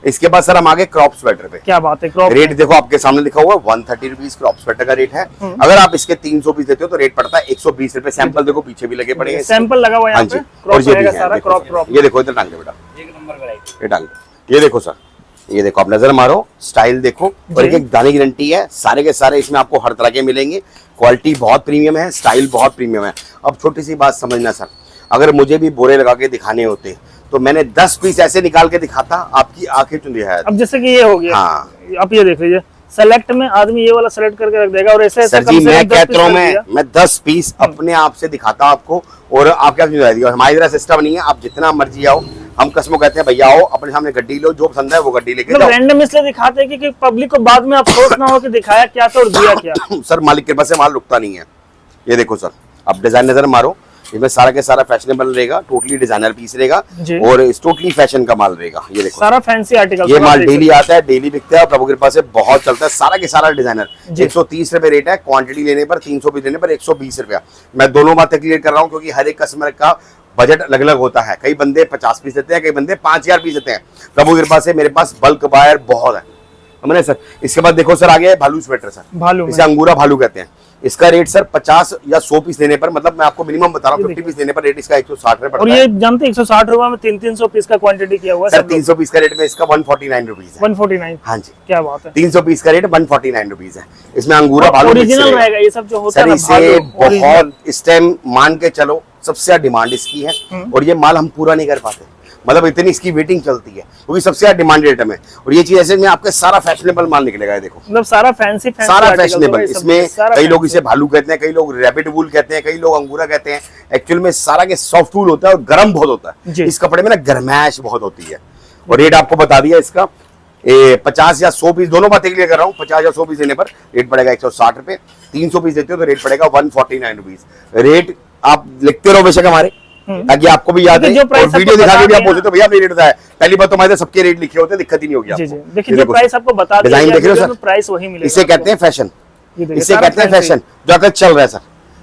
Speaker 2: इसके बाद सर हम आगे क्रॉप स्वेटर पे।
Speaker 1: क्या बात है, क्रॉप
Speaker 2: रेट देखो आपके सामने लिखा हुआ है 130 रुपीज क्रॉप स्वेटर का रेट है। अगर आप इसके 300 पीस देते हो तो रेट पड़ता है 120 रुपए। सैंपल देखो पीछे भी लगे पड़े हैं,
Speaker 1: सैंपल लगा हुआ है यहाँ पे,
Speaker 2: और ये भी
Speaker 1: सारा क्रॉप।
Speaker 2: ये देखो इधर टांग दे बेटा, एक नंबर वैरायटी, ये टांग, ये देखो सर, ये देखो आप नजर मारो, स्टाइल देखो, और एक दाने की गारंटी है। सारे के सारे इसमें आपको हर तरह के मिलेंगे, क्वालिटी बहुत प्रीमियम है, स्टाइल बहुत प्रीमियम है। अब छोटी सी बात समझना सर, अगर मुझे भी बोरे लगा के दिखाने होते तो मैंने 10 पीस ऐसे निकाल के दिखाता, आपकी आंखें चुंदी है।
Speaker 1: अब जैसे कि ये हो गया,
Speaker 2: हाँ,
Speaker 1: आप ये देख लीजिए, सेलेक्ट में आदमी ये वाला सेलेक्ट करके रख देगा, और ऐसे
Speaker 2: सर जी मैं कहता हूँ मैं 10 पीस अपने आप से दिखाता आपको, और आप क्या समझ, हमारी तरह सिस्टम नहीं है, आप जितना मर्जी आओ, हम कस्टमर कहते हैं भैया आओ अपने सामने गड्डी लो, जो पसंद है वो गड्डी लेके जाओ।
Speaker 1: रैंडम इसलिए दिखाते हैं कि पब्लिक को बाद में अफसोस ना हो कि दिखाया क्या था और दिया क्या।
Speaker 2: सर मालिक के पास से माल रुकता नहीं है। ये देखो सर, आप डिजाइन नजर मारो, इसमें सारा के सारा फैशनेबल रहेगा, टोटली डिजाइनर पीस रहेगा, और इस टोटली फैशन का माल रहेगा। ये देखो
Speaker 1: सारा फैंसी आर्टिकल,
Speaker 2: ये माल डेली आता है, डेली बिकता है, प्रभु कृपा से बहुत चलता है, सारा के सारा डिजाइनर। 130 रुपए रेट है, क्वांटिटी लेने पर 300 पीस लेने पर 120 रुपया। मैं दोनों बातें क्लियर कर रहा हूँ क्योंकि हर एक कस्टमर का बजट अलग अलग होता है। कई बंदे 50 पीस देते हैं, कई बंदे 5000 पीस देते हैं। प्रभु कृपा से मेरे पास बल्क बायर बहुत है, समझे सर। इसके बाद देखो सर आगे भालू स्वेटर सर, भालू, इसे अंगूरा भालू कहते हैं। इसका रेट सर 50 या 100 पीस लेने पर, मतलब मैं आपको मिनिमम बता रहा हूँ 50 पीस लेने पर रेट इसका 160 रुपए पड़ता
Speaker 1: है। और ये जानते 160 रुपए में 300 पीस का क्वांटिटी किया हुआ है
Speaker 2: सर। 300 पीस का रेट में इसका 149 रुपीज है।
Speaker 1: 149,
Speaker 2: हाँ जी,
Speaker 1: क्या बात है।
Speaker 2: 300 पीस का रेट 149 रुपीज है। इसमें अंगूरा भालू
Speaker 1: ओरिजिनल रहेगा, ये सब जो होता है
Speaker 2: इसे बहुत इस टाइम मान के चलो सबसे ज्यादा डिमांड इसकी है, और ये माल हम पूरा नहीं कर पाते, मतलब इतनी इसकी वेटिंग चलती है क्योंकि सबसे ज्यादा डिमांडेड आइटम है। और ये चीज ऐसे में आपके सारा फैशनेबल माल निकलेगा। देखो मतलब
Speaker 1: सारा फैंसी
Speaker 2: सारा फैशनेबल। इसमें कई लोग इसे भालू कहते हैं, कई लोग रैबिट वूल कहते हैं, कई लोग अंगूरा कहते हैं। एक्चुअल में सारा के सॉफ्ट वूल होता है और गर्म बहुत होता है। इस कपड़े में ना गर्मैश बहुत होती है। और रेट आपको बता दिया इसका 50 या 100 पीस, दोनों बातें क्लियर कर रहा हूँ। 50 या 100 पीस लेने पर रेट पड़ेगा 160 रुपए। 300 पीस देते हो तो रेट पड़ेगा 149 रुपीज। रेट आप लिखते रहो बेशक हमारे, ताकि आपको भी याद है, और वीडियो दिखा के भी आप बोलते तो भैया अपनी रेट बताया। पहली बात तो हमारे सबके रेट लिखे होते हैं, दिक्कत ही नहीं होगी आपको।
Speaker 1: देखिए जो प्राइस आपको बता दिया,
Speaker 2: डिजाइन देख रहे हो सर,
Speaker 1: प्राइस वही मिलेगा।
Speaker 2: इसे कहते हैं फैशन, इसे कहते हैं फैशन जो अगर चल रहा है सर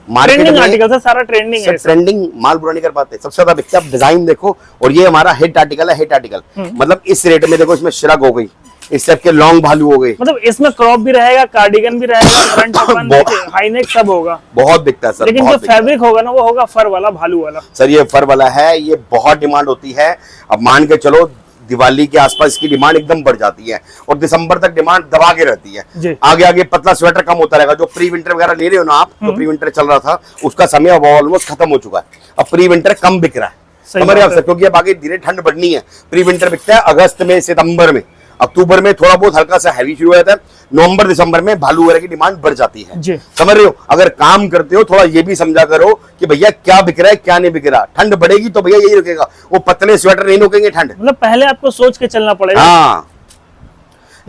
Speaker 2: मार्केट में।
Speaker 1: आर्टिकल सर सारा ट्रेंडिंग है,
Speaker 2: ट्रेंडिंग माल बुरा नहीं कर पाते, सबसे ज्यादा बिकता है। डिजाइन देखो, और ये हमारा हिट आर्टिकल है, हिट आर्टिकल मतलब इस रेट में देखो, इसमें श्रग हो गई, इस टाइप के लॉन्ग भालू हो गए,
Speaker 1: मतलब इसमें क्रॉप भी रहेगा, कार्डिगन भी रहेगा, फ्रंट ओपन हाई नेक सब होगा,
Speaker 2: बहुत बिकता है सर।
Speaker 1: लेकिन जो फैब्रिक होगा ना वो होगा फर वाला, भालू वाला सर।
Speaker 2: ये फर वाला है, ये बहुत डिमांड होती है। अब मान के चलो दिवाली के आसपास इसकी डिमांड एकदम बढ़ जाती है, और दिसंबर तक डिमांड दबा के रहती है। आगे आगे पतला स्वेटर कम होता रहेगा। जो प्री विंटर वगैरह ले रहे हो ना आप, जो प्री विंटर चल रहा था उसका समय अब ऑलमोस्ट खत्म हो चुका है। अब प्री विंटर कम बिक रहा है हमारे यहाँ, क्योंकि अब आगे धीरे ठंड बढ़नी है। प्री विंटर बिकता है अगस्त में, सितंबर में, अक्टूबर में थोड़ा बहुत हल्का सा हैवी शुरू हो जाता है। नवंबर दिसंबर में भालू वगैरह की डिमांड बढ़ जाती है, समझ रहे हो। अगर काम करते हो थोड़ा ये भी समझा करो कि भैया क्या बिक रहा है क्या नहीं बिक रहा। ठंड बढ़ेगी तो भैया यही रुकेगा, वो पतले स्वेटर नहीं रुकेंगे ठंड।
Speaker 1: मतलब पहले आपको सोच के चलना पड़ेगा।
Speaker 2: हाँ,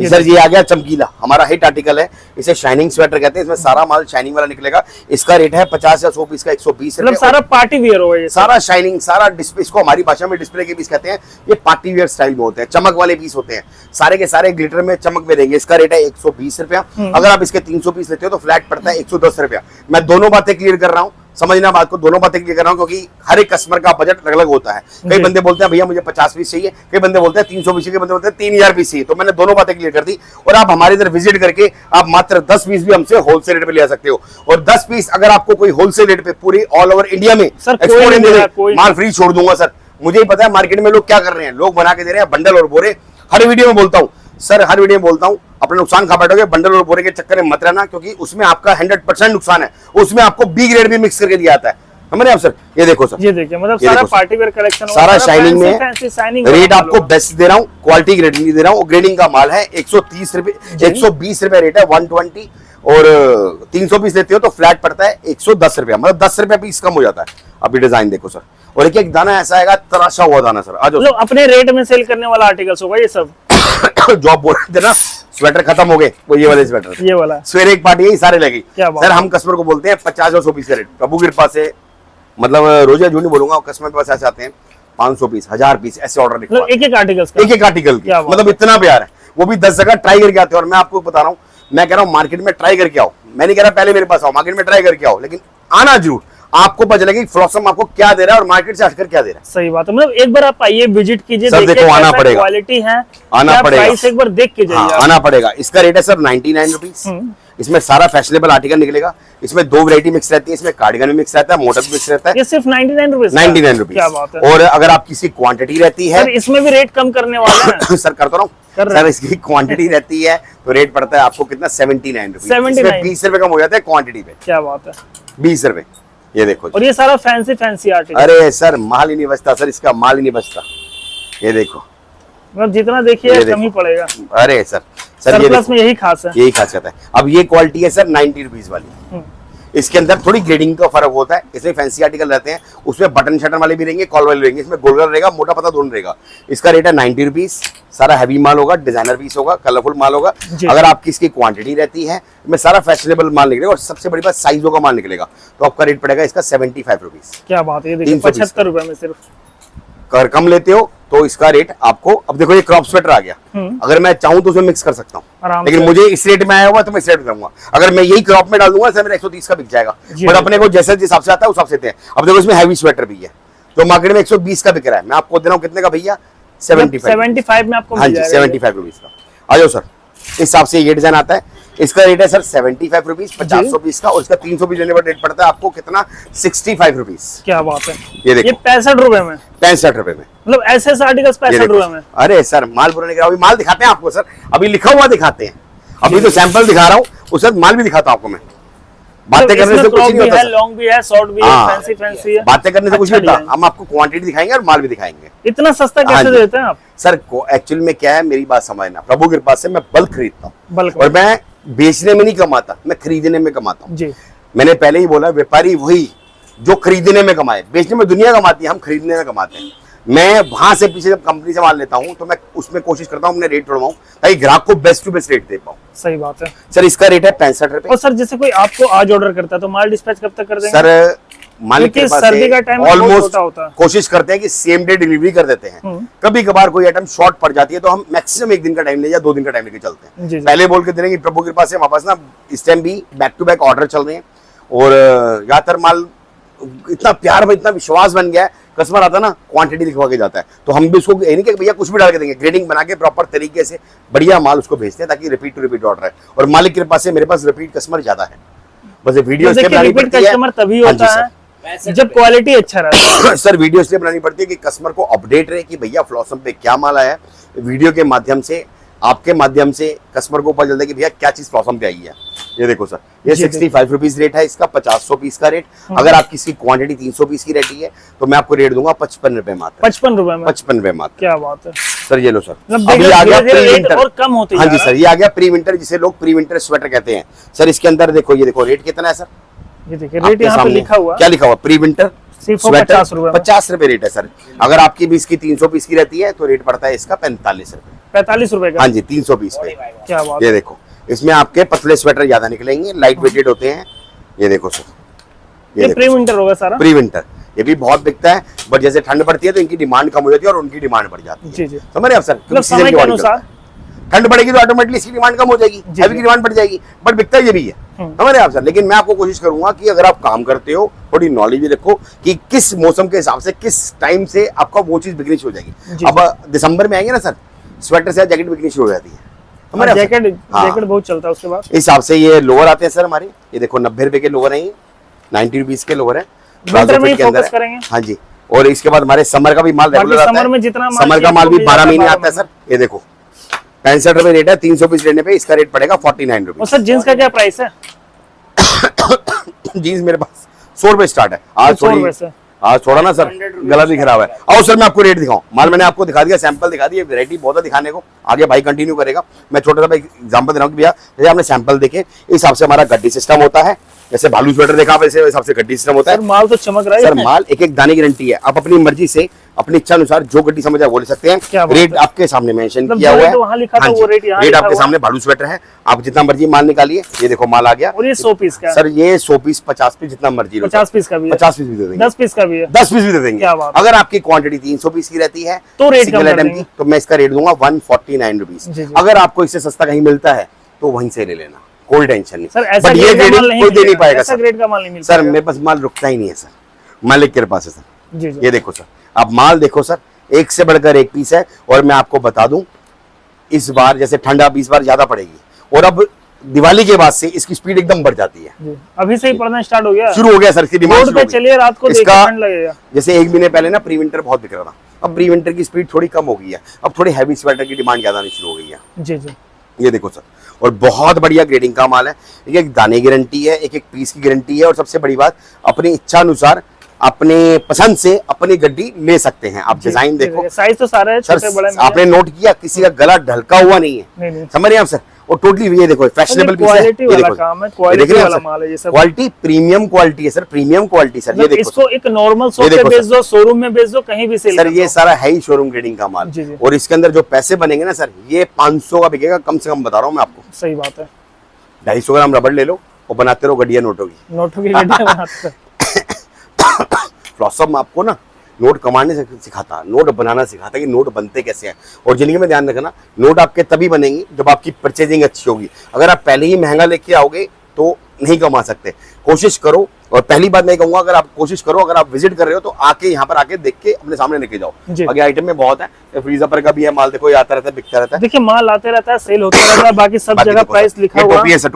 Speaker 2: सर ये आ गया चमकीला, हमारा हिट आर्टिकल है, इसे शाइनिंग स्वेटर कहते हैं। इसमें सारा माल शाइनिंग वाला निकलेगा। इसका रेट है 50 या 100 पीस का 120 रुपए।
Speaker 1: सारा पार्टी वियर होगा ये,
Speaker 2: सारा शाइनिंग, सारा डिस्प्ले, इसको हमारी भाषा में डिस्प्ले के पीस कहते हैं। ये पार्टी वियर स्टाइल में होते हैं, चमक वाले पीस होते हैं, सारे के सारे ग्लिटर में चमक में देंगे। इसका रेट है 120 रुपया। अगर आप इसके 300 पीस लेते हो तो फ्लैट पड़ता है 110 रुपया। मैं दोनों बातें क्लियर कर रहा हूँ, समझना बात को, दोनों बातें क्लियर कर रहा हूँ, क्योंकि हर एक कस्टमर का बजट अलग अलग होता है। कई बंदे बोलते हैं भैया मुझे 50 पीस चाहिए, कई बंदे बोलते हैं 300 पीस चाहिए, बंदे बोलते हैं 3000 पीस चाहिए। तो मैंने दोनों बातें क्लियर कर दी। और आप हमारे इधर विजिट करके आप मात्र 10 पीस भी हमसे होलसेल रेट पे ले सकते हो। और 10 पीस अगर आपको कोई होलसेल रेट पे पूरी ऑल ओवर इंडिया में एक्सपोर्ट माल फ्री छोड़ दूंगा सर। मुझे ही पता है मार्केट में लोग क्या कर रहे हैं, लोग बना के दे रहे हैं बंडल और बोरे। हर वीडियो में बोलता हूँ सर, हर वीडियो में बोलता हूँ, अपना नुकसान खा बैठोगे, बंडल और बोरे के चक्कर में मत रहना, क्योंकि उसमें आपका 100% नुकसान है। उसमें आपको बी ग्रेड भी मिक्स करके दिया जाता है, समझ रहे आप सर। ये देखो सर,
Speaker 1: ये देखिए, मतलब सारा पार्टी वेयर कलेक्शन,
Speaker 2: सारा शाइनिंग में। रेट आपको बेस्ट दे रहा हूँ, क्वालिटी ग्रेड नहीं दे रहा हूँ। ग्रेडिंग का माल है 130 रुपए, 120 रुपए रेट है 120। और 300 पीस लेते हो तो फ्लैट पड़ता है 110 रुपया, मतलब 10 रुपया पीस कम हो जाता है। अभी डिजाइन देखो सर, और एक एक दाना ऐसा आएगा तराशा हुआ दाना सर। आज
Speaker 1: अपने रेट में सेल करने वाला आर्टिकल्स होगा ये सब।
Speaker 2: जॉब बोल रहे थे ना, स्वेटर खत्म हो गए, वो ये वाले स्वेटर, ये वाला सवेरे एक पार्टी है, सारे लगी सर। हम कस्टमर को बोलते हैं 50 और 100 पीस का रेट। प्रभु की कृपा से, मतलब रोजा झूठ नहीं बोलूंगा, कस्टमर के पास ऐसे आते हैं 500 पीस, 1000 पीस ऐसे ऑर्डर लिखवा,
Speaker 1: एक एक आर्टिकल,
Speaker 2: एक एक आर्टिकल, मतलब इतना प्यार है। वो भी 10 जगह ट्राई करके आते हैं। और मैं आपको बता रहा हूँ, मैं कह रहा हूँ मार्केट में ट्राई करके आओ। मैं नहीं कह रहा पहले मेरे पास आओ, मार्केट में ट्राई करके आओ, लेकिन आना जरूर। आपको पता चलेगा कि फ्लॉसम आपको क्या दे रहा है और मार्केट से हटकर क्या दे रहा है।
Speaker 1: सही बात है, मतलब एक बार आप आइए, विजिट कीजिए,
Speaker 2: सर देखो आना पड़ेगा,
Speaker 1: क्वालिटी है,
Speaker 2: आना पड़ेगा,
Speaker 1: प्राइस एक बार देख के जाइए।
Speaker 2: आना पड़ेगा। इसका रेट है सर 99 रुपीज। इसमें सारा फैशनेबल आर्टिकल निकलेगा। इसमें 2 वैरायटी मिक्स रहती है, इसमें कार्डिगन में मिक्स रहता है, मोटर मिक्स रहता है।
Speaker 1: ये सिर्फ 99 रुपीज,
Speaker 2: 99 रुपीज।
Speaker 1: क्या बात है।
Speaker 2: और अगर आपकी इसकी क्वांटिटी रहती है,
Speaker 1: सर इसमें भी रेट कम करने वाला है
Speaker 2: सर करता रहा हूँ सर, इसकी क्वांटिटी रहती है तो रेट पड़ता है आपको कितना 79 रुपीज। 20 रुपए कम हो जाता है क्वांटिटी पे।
Speaker 1: क्या बात है,
Speaker 2: 20 रुपए। ये देखो,
Speaker 1: और ये सारा फैंसी आर्टिकल।
Speaker 2: अरे सर माल ही नहीं बचता सर, इसका माल ही नहीं बचता। ये देखो,
Speaker 1: मतलब जितना देखिए कम ही पड़ेगा।
Speaker 2: अरे सर
Speaker 1: सरप्लस में यही खास है,
Speaker 2: यही खासियत है। अब ये क्वालिटी है सर 90 रुपीज वाली। इसके अंदर थोड़ी ग्रेडिंग का फर्क होता है, इसमें फैंसी आर्टिकल रहते हैं। उसमें बटन शटन वाले भी रहेंगे, कॉल वाले रहेंगे। इसमें गोल्डन रहेगा, मोटा पता दोनों रहेगा। इसका रेट है 90 रुपीज। सारा हैवी माल होगा, डिजाइनर पीस होगा, कलरफुल माल होगा। अगर आपकी इसकी क्वांटिटी रहती है, में सारा फैशनेबल माल निकलेगा। और सबसे बड़ी बात, साइजों का माल निकलेगा। तो आपका रेट पड़ेगा इसका 75 रुपीज।
Speaker 1: क्या बात है, 75 रुपए में सिर्फ।
Speaker 2: अगर कम लेते हो तो इसका रेट आपको, अब देखो ये क्रॉप स्वेटर आ गया, अगर मैं चाहूं तो उसमें मिक्स कर सकता हूँ, लेकिन मुझे इस रेट में आया हुआ तो मैं इस रेट में करूंगा। अगर मैं यही क्रॉप में डाल दूंगा तो मेरा 130 का बिक जाएगा। और अपने को जैसे जिस हिसाब से आता है उस हिसाब से देते हैं। अब देखो इसमें हैवी स्वेटर भी है, तो मार्केट में 120 का बिक रहा है, मैं आपको दे रहा हूँ कितने का भैया, 75
Speaker 1: में आपको।
Speaker 2: हाँ जी, 75 रुपीज का। आ जाओ सर, इस हिसाब से ये डिजाइन आता है। इसका रेट है सर 75 रुपीज, 50 पीस का। और इसका 300 पीस लेने पर रेट पड़ता है आपको कितना, 65 रुपीज।
Speaker 1: क्या बात है,
Speaker 2: ये देखो,
Speaker 1: ये 65 रुपए में,
Speaker 2: 65 रुपए में,
Speaker 1: मतलब ऐसे आर्टिकल्स 65 रुपए में।
Speaker 2: अरे सर माल पूरा निकला, अभी माल दिखाते हैं आपको सर, अभी लिखा हुआ दिखाते हैं। अभी तो सैंपल दिखा रहा हूँ, उसके बाद माल भी दिखाता हूँ आपको मैं। बातें करने से कुछ नहीं होता,
Speaker 1: लॉन्ग भी है, शॉर्ट भी है, फैंसी है।
Speaker 2: बातें करने से कुछ नहीं होता। हम आपको क्वांटिटी दिखाएंगे और माल भी दिखाएंगे।
Speaker 1: इतना सस्ता कैसे देते हैं आप
Speaker 2: सर? एक्चुअली में क्या है, मेरी बात समझना, प्रभु की कृपा से मैं बल्क खरीदता हूँ, और मैं बेचने में नहीं कमाता, मैं खरीदने में कमाता हूँ। मैंने पहले ही बोला, व्यापारी वही जो खरीदने में कमाए। बेचने में दुनिया कमाती है, हम खरीदने में कमाते हैं। मैं वहां से पीछे जब कंपनी से माल लेता हूं तो मैं उसमें कोशिश करता हूं अपने रेट तोड़वाऊं, ताकि ग्राहक को बेस्ट टू बेस्ट रेट दे पाऊं।
Speaker 1: सही बात है
Speaker 2: सर। इसका रेट है 65 रुपए।
Speaker 1: और सर जैसे कोई आपको आज ऑर्डर करता है तो माल डिस्पैच कब तक कर देंगे?
Speaker 2: सर मालिक के पास
Speaker 1: सर्दी का टाइम
Speaker 2: ऑलमोस्ट कोशिश करते हैं कि सेम डे डिलीवरी कर देते हैं। कभी कभार कोई आइटम शॉर्ट पड़ जाती है तो हम मैक्सिमम 1 दिन का टाइम ले या 2 दिन का टाइम लेके चलते हैं। पहले बोल के दे रहे हैं कि प्रभु के पास हमारे पास ना इस टाइम भी बैक टू बैक ऑर्डर चल रहे हैं, और ज्यादातर माल इतना प्यार में, इतना विश्वास बन गया है, कस्टमर आता है ना क्वांटिटी दिखवा के जाता है। तो हम भी उसको ये नहीं कि भैया कुछ भी डाल के देंगे, ग्रेडिंग बना के प्रॉपर तरीके से बढ़िया माल उसको भेजते हैं, ताकि रिपीट टू रिपीट ऑर्डर है। और मालिक के पास से मेरे पास रिपीट कस्टमर ज्यादा है। बस वीडियो इसलिए बनानी पड़ती है,
Speaker 1: कस्टमर तभी होता है जब क्वालिटी अच्छा रहता है।
Speaker 2: सर वीडियो इसलिए बनानी पड़ती है कि कस्टमर को अपडेट रहे कि भैया फ्लॉसम पे क्या माल आया है। वीडियो के माध्यम से, आपके माध्यम से कस्टमर को पता चलता है कि भैया क्या चीज फ्लॉसम पे आई है। ये देखो सर, ये 65 रुपीज रेट है इसका, 50 पीस का रेट। अगर आपकी इसकी क्वांटिटी 300 पीस की रहती है तो मैं आपको रेट दूंगा 55 रुपए मात्र।
Speaker 1: 55 रुपए में,
Speaker 2: 55 रुपए मात्र।
Speaker 1: क्या बात है
Speaker 2: सर। ये लो सर,
Speaker 1: अभी आ गया प्री विंटर, और कम होती है।
Speaker 2: हाँ जी सर, ये आ गया प्री विंटर, जिसे लोग प्री विंटर स्वेटर कहते हैं। सर इसके अंदर देखो, ये देखो रेट कितना है सर,
Speaker 1: ये देखिए रेट यहाँ पे लिखा हुआ,
Speaker 2: क्या लिखा हुआ, प्री विंटर स्वेटर
Speaker 1: 50 रुपए,
Speaker 2: 50 रुपए रेट है सर। अगर आपकी भी इसकी 300 पीस की रहती है तो रेट पड़ता है इसका 45 रुपए।
Speaker 1: 45 रुपए का।
Speaker 2: हाँ जी, 320 पे।
Speaker 1: क्या बात,
Speaker 2: ये देखो, इसमें आपके पतले स्वेटर ज्यादा निकलेंगे, लाइट वेटेड होते हैं। ये देखो सर,
Speaker 1: ये प्री विंटर होगा सारा।
Speaker 2: प्री विंटर, ये भी बहुत बिकता है, बट जैसे ठंड बढ़ती है तो इनकी डिमांड कम हो जाती है और उनकी डिमांड बढ़ जाती है।
Speaker 1: जी जी,
Speaker 2: समझ रहे हैं आप सर?
Speaker 1: मतलब समय के अनुसार
Speaker 2: ठंड बढ़ेगी तो ऑटोमेटिकली इसकी डिमांड कम हो जाएगी, हैवी की डिमांड बढ़ जाएगी, बट बिकता ये भी है। समझ रहे हैं आप सर? लेकिन मैं आपको कोशिश करूंगा कि अगर आप काम करते हो, थोड़ी नॉलेज भी रखो कि किस मौसम के हिसाब से, किस टाइम से आपका वो चीज बिकनी शुरू हो जाएगी। अब दिसंबर में आएंगे ना सर, स्वेटर से जैकेट बिकनी शुरू हो जाती है।
Speaker 1: जैकेट बहुत चलता है उसके बाद।
Speaker 2: इस हिसाब से ये लोअर आते हैं सर हमारे, ये देखो 90 रुपए के लोअर है, ये 90 रुपीज के लोअर है,
Speaker 1: विंटर में फोकस करेंगे।
Speaker 2: हाँ जी, और इसके बाद हमारे समर का भी माल रेगुलर आता है।
Speaker 1: समर में जितना
Speaker 2: समर का माल भी 12 महीने आता है सर। ये देखो 65 रुपए रेट है, 300 पीस लेने पे इसका रेट पड़ेगा 49 रुपीज।
Speaker 1: और सर जींस का क्या प्राइस है?
Speaker 2: जींस मेरे पास 100 रुपए स्टार्ट है। आज थोड़ा ना सर गला भी खराब है। आओ सर मैं आपको रेट दिखाऊं। माल मैंने आपको दिखा दिया, सैंपल दिखा दिया, वैरायटी बहुत है दिखाने को, आगे भाई कंटिन्यू करेगा। मैं छोटा सा एग्जांपल दे रहा हूँ कि भैया जैसे आपने सैंपल देखे, इस हिसाब से हमारा गड्डी सिस्टम होता है। जैसे भालू स्वेटर देखा वैसे हिसाब से गड्डी सिस्टम होता है।
Speaker 1: माल तो चमक रहा है
Speaker 2: सर, माल एक एक दाने की गारंटी है। आप अपनी मर्जी से, अपनी इच्छा अनुसार जो गड्डी समझ आए वो ले सकते हैं। रेट आपके सामने मेंशन किया हुआ है, रेट आपके सामने। भालू स्वेटर है, आप जितना मर्जी माल निकालिए। ये देखो माल आ गया,
Speaker 1: और ये 100 पीस का
Speaker 2: सर, ये 100 पीस 50 पीस जितना मर्जी,
Speaker 1: 50 पीस का भी,
Speaker 2: 50 पीस भी दे देंगे,
Speaker 1: 10 पीस का भी है,
Speaker 2: 10 पीस भी दे देंगे।
Speaker 1: अगर
Speaker 2: आपकी क्वांटिटी 300 पीस की रहती है
Speaker 1: तो रेट
Speaker 2: सिंगल आइटम की, तो मैं इसका रेट दूंगा 149 रुपीज। अगर आपको इससे सस्ता कहीं मिलता है तो वहीं से ले लेना, कोई टेंशन नहीं
Speaker 1: सर। ऐसा
Speaker 2: बट ये ग्रेडिंग कोई दे नहीं पाएगा
Speaker 1: ऐसा ग्रेड का माल नहीं मिलता
Speaker 2: सर। मेरे पास माल रुकता ही नहीं है सर, मालिक के पास है सर।
Speaker 1: जी जी।
Speaker 2: ये देखो सर, आप माल देखो सर, एक से बढ़कर एक पीस है। और मैं आपको बता दूं, इस बार जैसे ठंडा 20 बार ज्यादा पड़ेगी, और अब दिवाली के बाद से इसकी स्पीड एकदम बढ़ जाती है।
Speaker 1: अभी से ही पड़ना स्टार्ट हो गया,
Speaker 2: शुरू हो गया सर। इसकी डिमांड
Speaker 1: पे चलिए, रात को
Speaker 2: इसका
Speaker 1: ठंड लगेगा।
Speaker 2: जैसे एक महीने पहले ना प्री विंटर बहुत बिक रहा था, अब प्री विंटर की स्पीड थोड़ी कम हो गई है, अब थोड़ी हैवी स्वेटर की डिमांड ज्यादा आनी शुरू हो गई है।
Speaker 1: जी जी।
Speaker 2: ये देखो सर, और बहुत बढ़िया ग्रेडिंग का माल है। एक दाने की गारंटी है, एक एक पीस की गारंटी है, और सबसे बड़ी बात, अपनी इच्छा अनुसार, अपने पसंद से अपनी गड्डी ले सकते हैं। आप डिजाइन देखो,
Speaker 1: साइज तो सारा है, छोटे बड़े।
Speaker 2: आपने नोट किया किसी का गला ढलका हुआ नहीं है, समझ रहे हैं आप सर? और टोटली ये देखो फैशनेबल पीस है,
Speaker 1: क्वालिटी वाला काम है, क्वालिटी वाला माल है ये सब।
Speaker 2: क्वालिटी प्रीमियम क्वालिटी है सर, प्रीमियम क्वालिटी सर। ये देखो,
Speaker 1: इसको एक नॉर्मल शॉप पे बेच दो, शोरूम में बेच दो, कहीं भी सेल
Speaker 2: सर। ये सारा है ही शोरूम ग्रेडिंग का माल। और इसके अंदर जो पैसे बनेंगे ना सर, ये 500 का बिकेगा कम से कम, बता रहा हूँ मैं आपको।
Speaker 1: सही बात है।
Speaker 2: 250 ग्राम रबड़ ले लो और बनाते रहो गड्डियां नोटों की
Speaker 1: गड्डियां बनाते।
Speaker 2: फ्लॉसम आपको ना नोट कमाने से सिखाता, नोट बनाना सिखाता कि नोट बनते कैसे हैं। और जिंदगी में ध्यान रखना, नोट आपके तभी बनेंगे जब आपकी परचेजिंग अच्छी होगी। अगर आप पहले ही महंगा लेके आओगे तो नहीं कमा सकते। कोशिश करो, और पहली बात मैं कहूंगा, अगर आप कोशिश करो, अगर आप विजिट कर रहे हो तो आके यहाँ पर आके देख के अपने सामने लेके जाओ। आगे आइटम में बहुत है, फ्रीजर पर का भी है माल, देखो ये आता रहता है, बिकता रहता है।
Speaker 1: देखिए माल आते रहता है, सेल होता रहता है, बाकी सब जगह प्राइस लिखा हुआ है।
Speaker 2: टोपी है सर,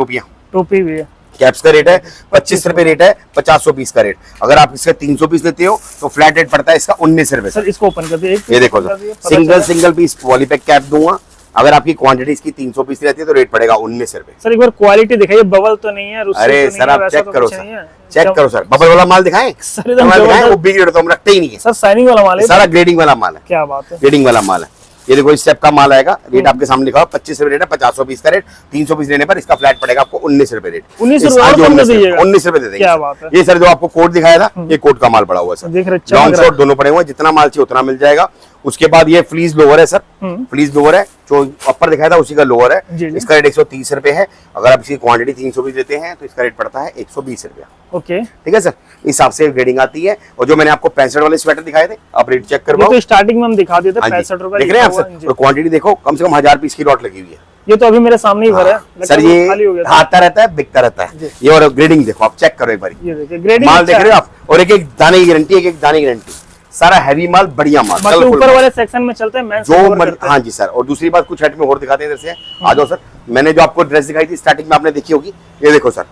Speaker 1: टोपी भी है।
Speaker 2: कैप्स का रेट है 25 रुपए रेट है, 50 पीस का रेट। अगर आप इसका 300 पीस लेते हो तो फ्लैट रेट पड़ता है इसका 19 रुपए।
Speaker 1: सर इसको ओपन कर दिए,
Speaker 2: ये देखो sir, single piece polypack cap दूंगा। अगर आपकी क्वांटिटी इसकी 300 पीस रहती है तो रेट पड़ेगा 19 रुपए।
Speaker 1: सर एक बार क्वालिटी दिखाइए, बबल तो नहीं है?
Speaker 2: अरे सर आप चेक करो सर, चेक करो सर, बबल वाला माल दिखाएं सर, वो बिग रेट तो हम रखते ही नहीं है
Speaker 1: सर। साइनिंग वाला माल है,
Speaker 2: सारा ग्रेडिंग वाला माल है।
Speaker 1: क्या बात है,
Speaker 2: ग्रेडिंग वाला माल है। ये देखो इस स्टेप का माल आएगा, रेट आपके सामने लिखा हुआ 25 रुपए रेट है, 50 पीस का रेट, 300 पीस लेने पर इसका फ्लैट पड़ेगा आपको 19 रुपए रेट।
Speaker 1: 19
Speaker 2: रुपए दे देंगे। ये सर जो आपको कोट दिखाया था, ये कोट का माल पड़ा हुआ है सर, लॉन्ग शॉर्ट दोनों पड़े हुए हैं, जितना माल चाहिए उतना मिल जाएगा। उसके बाद ये फ्लीज लोअर है सर, फ्लीज लोअर है, जो अपर दिखाया था उसी का लोअर है। इसका रेट 130 रुपए है। अगर आप इसकी क्वांटिटी 300 पीस देते हैं तो इसका रेट पड़ता है 120 रुपया।
Speaker 1: ओके,
Speaker 2: ठीक है सर, इस हिसाब से ग्रेडिंग आती है। और जो मैंने आपको 65 वाले स्वेटर दिखाए थे, आप रेट चेक करवाओ।
Speaker 1: तो स्टार्टिंग में हम दिखा देते 65 रुपए,
Speaker 2: देख रहे हैं आप सर? और क्वांटिटी देखो, कम से कम 1000 पीस की लॉट लगी हुई है।
Speaker 1: ये तो अभी मेरे सामने ही भरा है
Speaker 2: सर, ये आता रहता है, बिकता रहता है ये। और ग्रेडिंग देखो, आप चेक करो एक बार,
Speaker 1: ये देखिए ग्रेडिंग
Speaker 2: माल देख रहे हो आप, और एक एक दाने की गारंटी, एक एक दाने की गारंटी, सारा हैवी माल, बढ़िया माल।
Speaker 1: बाकी ऊपर वाले सेक्शन में चलते हैं
Speaker 2: जो हाँ जी सर। और दूसरी बात, कुछ हट में और दिखाते हैं इधर से, आ जाओ सर। मैंने जो आपको ड्रेस दिखाई थी स्टार्टिंग में, आपने देखी होगी, ये देखो सर,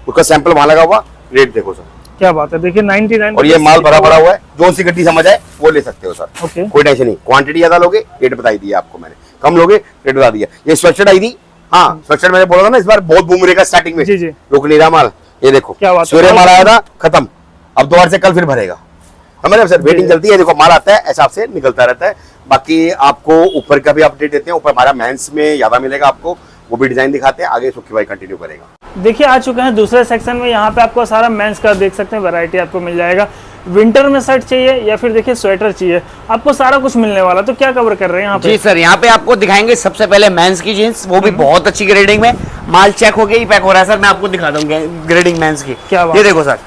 Speaker 2: उसका सैंपल वहां लगा हुआ, रेट देखो सर।
Speaker 1: क्या बात है, देखिए 99।
Speaker 2: और ये माल भरा पड़ा हुआ है, जो सी गड्डी समझ आए वो ले सकते हो सर।
Speaker 1: ओके,
Speaker 2: कोई टेंशन नहीं। क्वांटिटी ज्यादा लोगे, रेट बताई दिया आपको मैंने, कम लोगे रेट बता दिया। ये स्वेटशर्ट आई थी, हाँ स्वेटशर्ट मैंने बोला था ना इस बार बहुत बूम रहेगा स्टार्टिंग में, रुक नहीं रहा माल। ये देखो सवेरे माल आया था, खत्म, अब दोबारा से कल फिर भरेगा। हमारे सर वेटिंग चलती है, देखो माल आता है, ऐसा से निकलता रहता है। बाकी आपको ऊपर का भी अपडेट देते हैं, ऊपर हमारा मेंस में ज्यादा मिलेगा आपको, वो भी डिजाइन दिखाते हैं। आगे सुखी भाई कंटिन्यू करेगा।
Speaker 1: देखिए आ चुके हैं दूसरे सेक्शन में, यहाँ पे आपको सारा मेंस का देख सकते हैं वैरायटी आपको मिल जाएगा। विंटर में शर्ट चाहिए या फिर देखिए स्वेटर चाहिए, आपको सारा कुछ मिलने वाला। तो क्या कवर कर रहे हैं यहाँ पे?
Speaker 3: जी सर, यहाँ पे आपको दिखाएंगे सबसे पहले मेंस की जींस, वो भी बहुत अच्छी ग्रेडिंग में। माल चेक हो गया ही पैक हो रहा है सर, मैं आपको दिखा दूंगा ग्रेडिंग मेंस की।
Speaker 1: क्या बात
Speaker 3: ये देखो सर,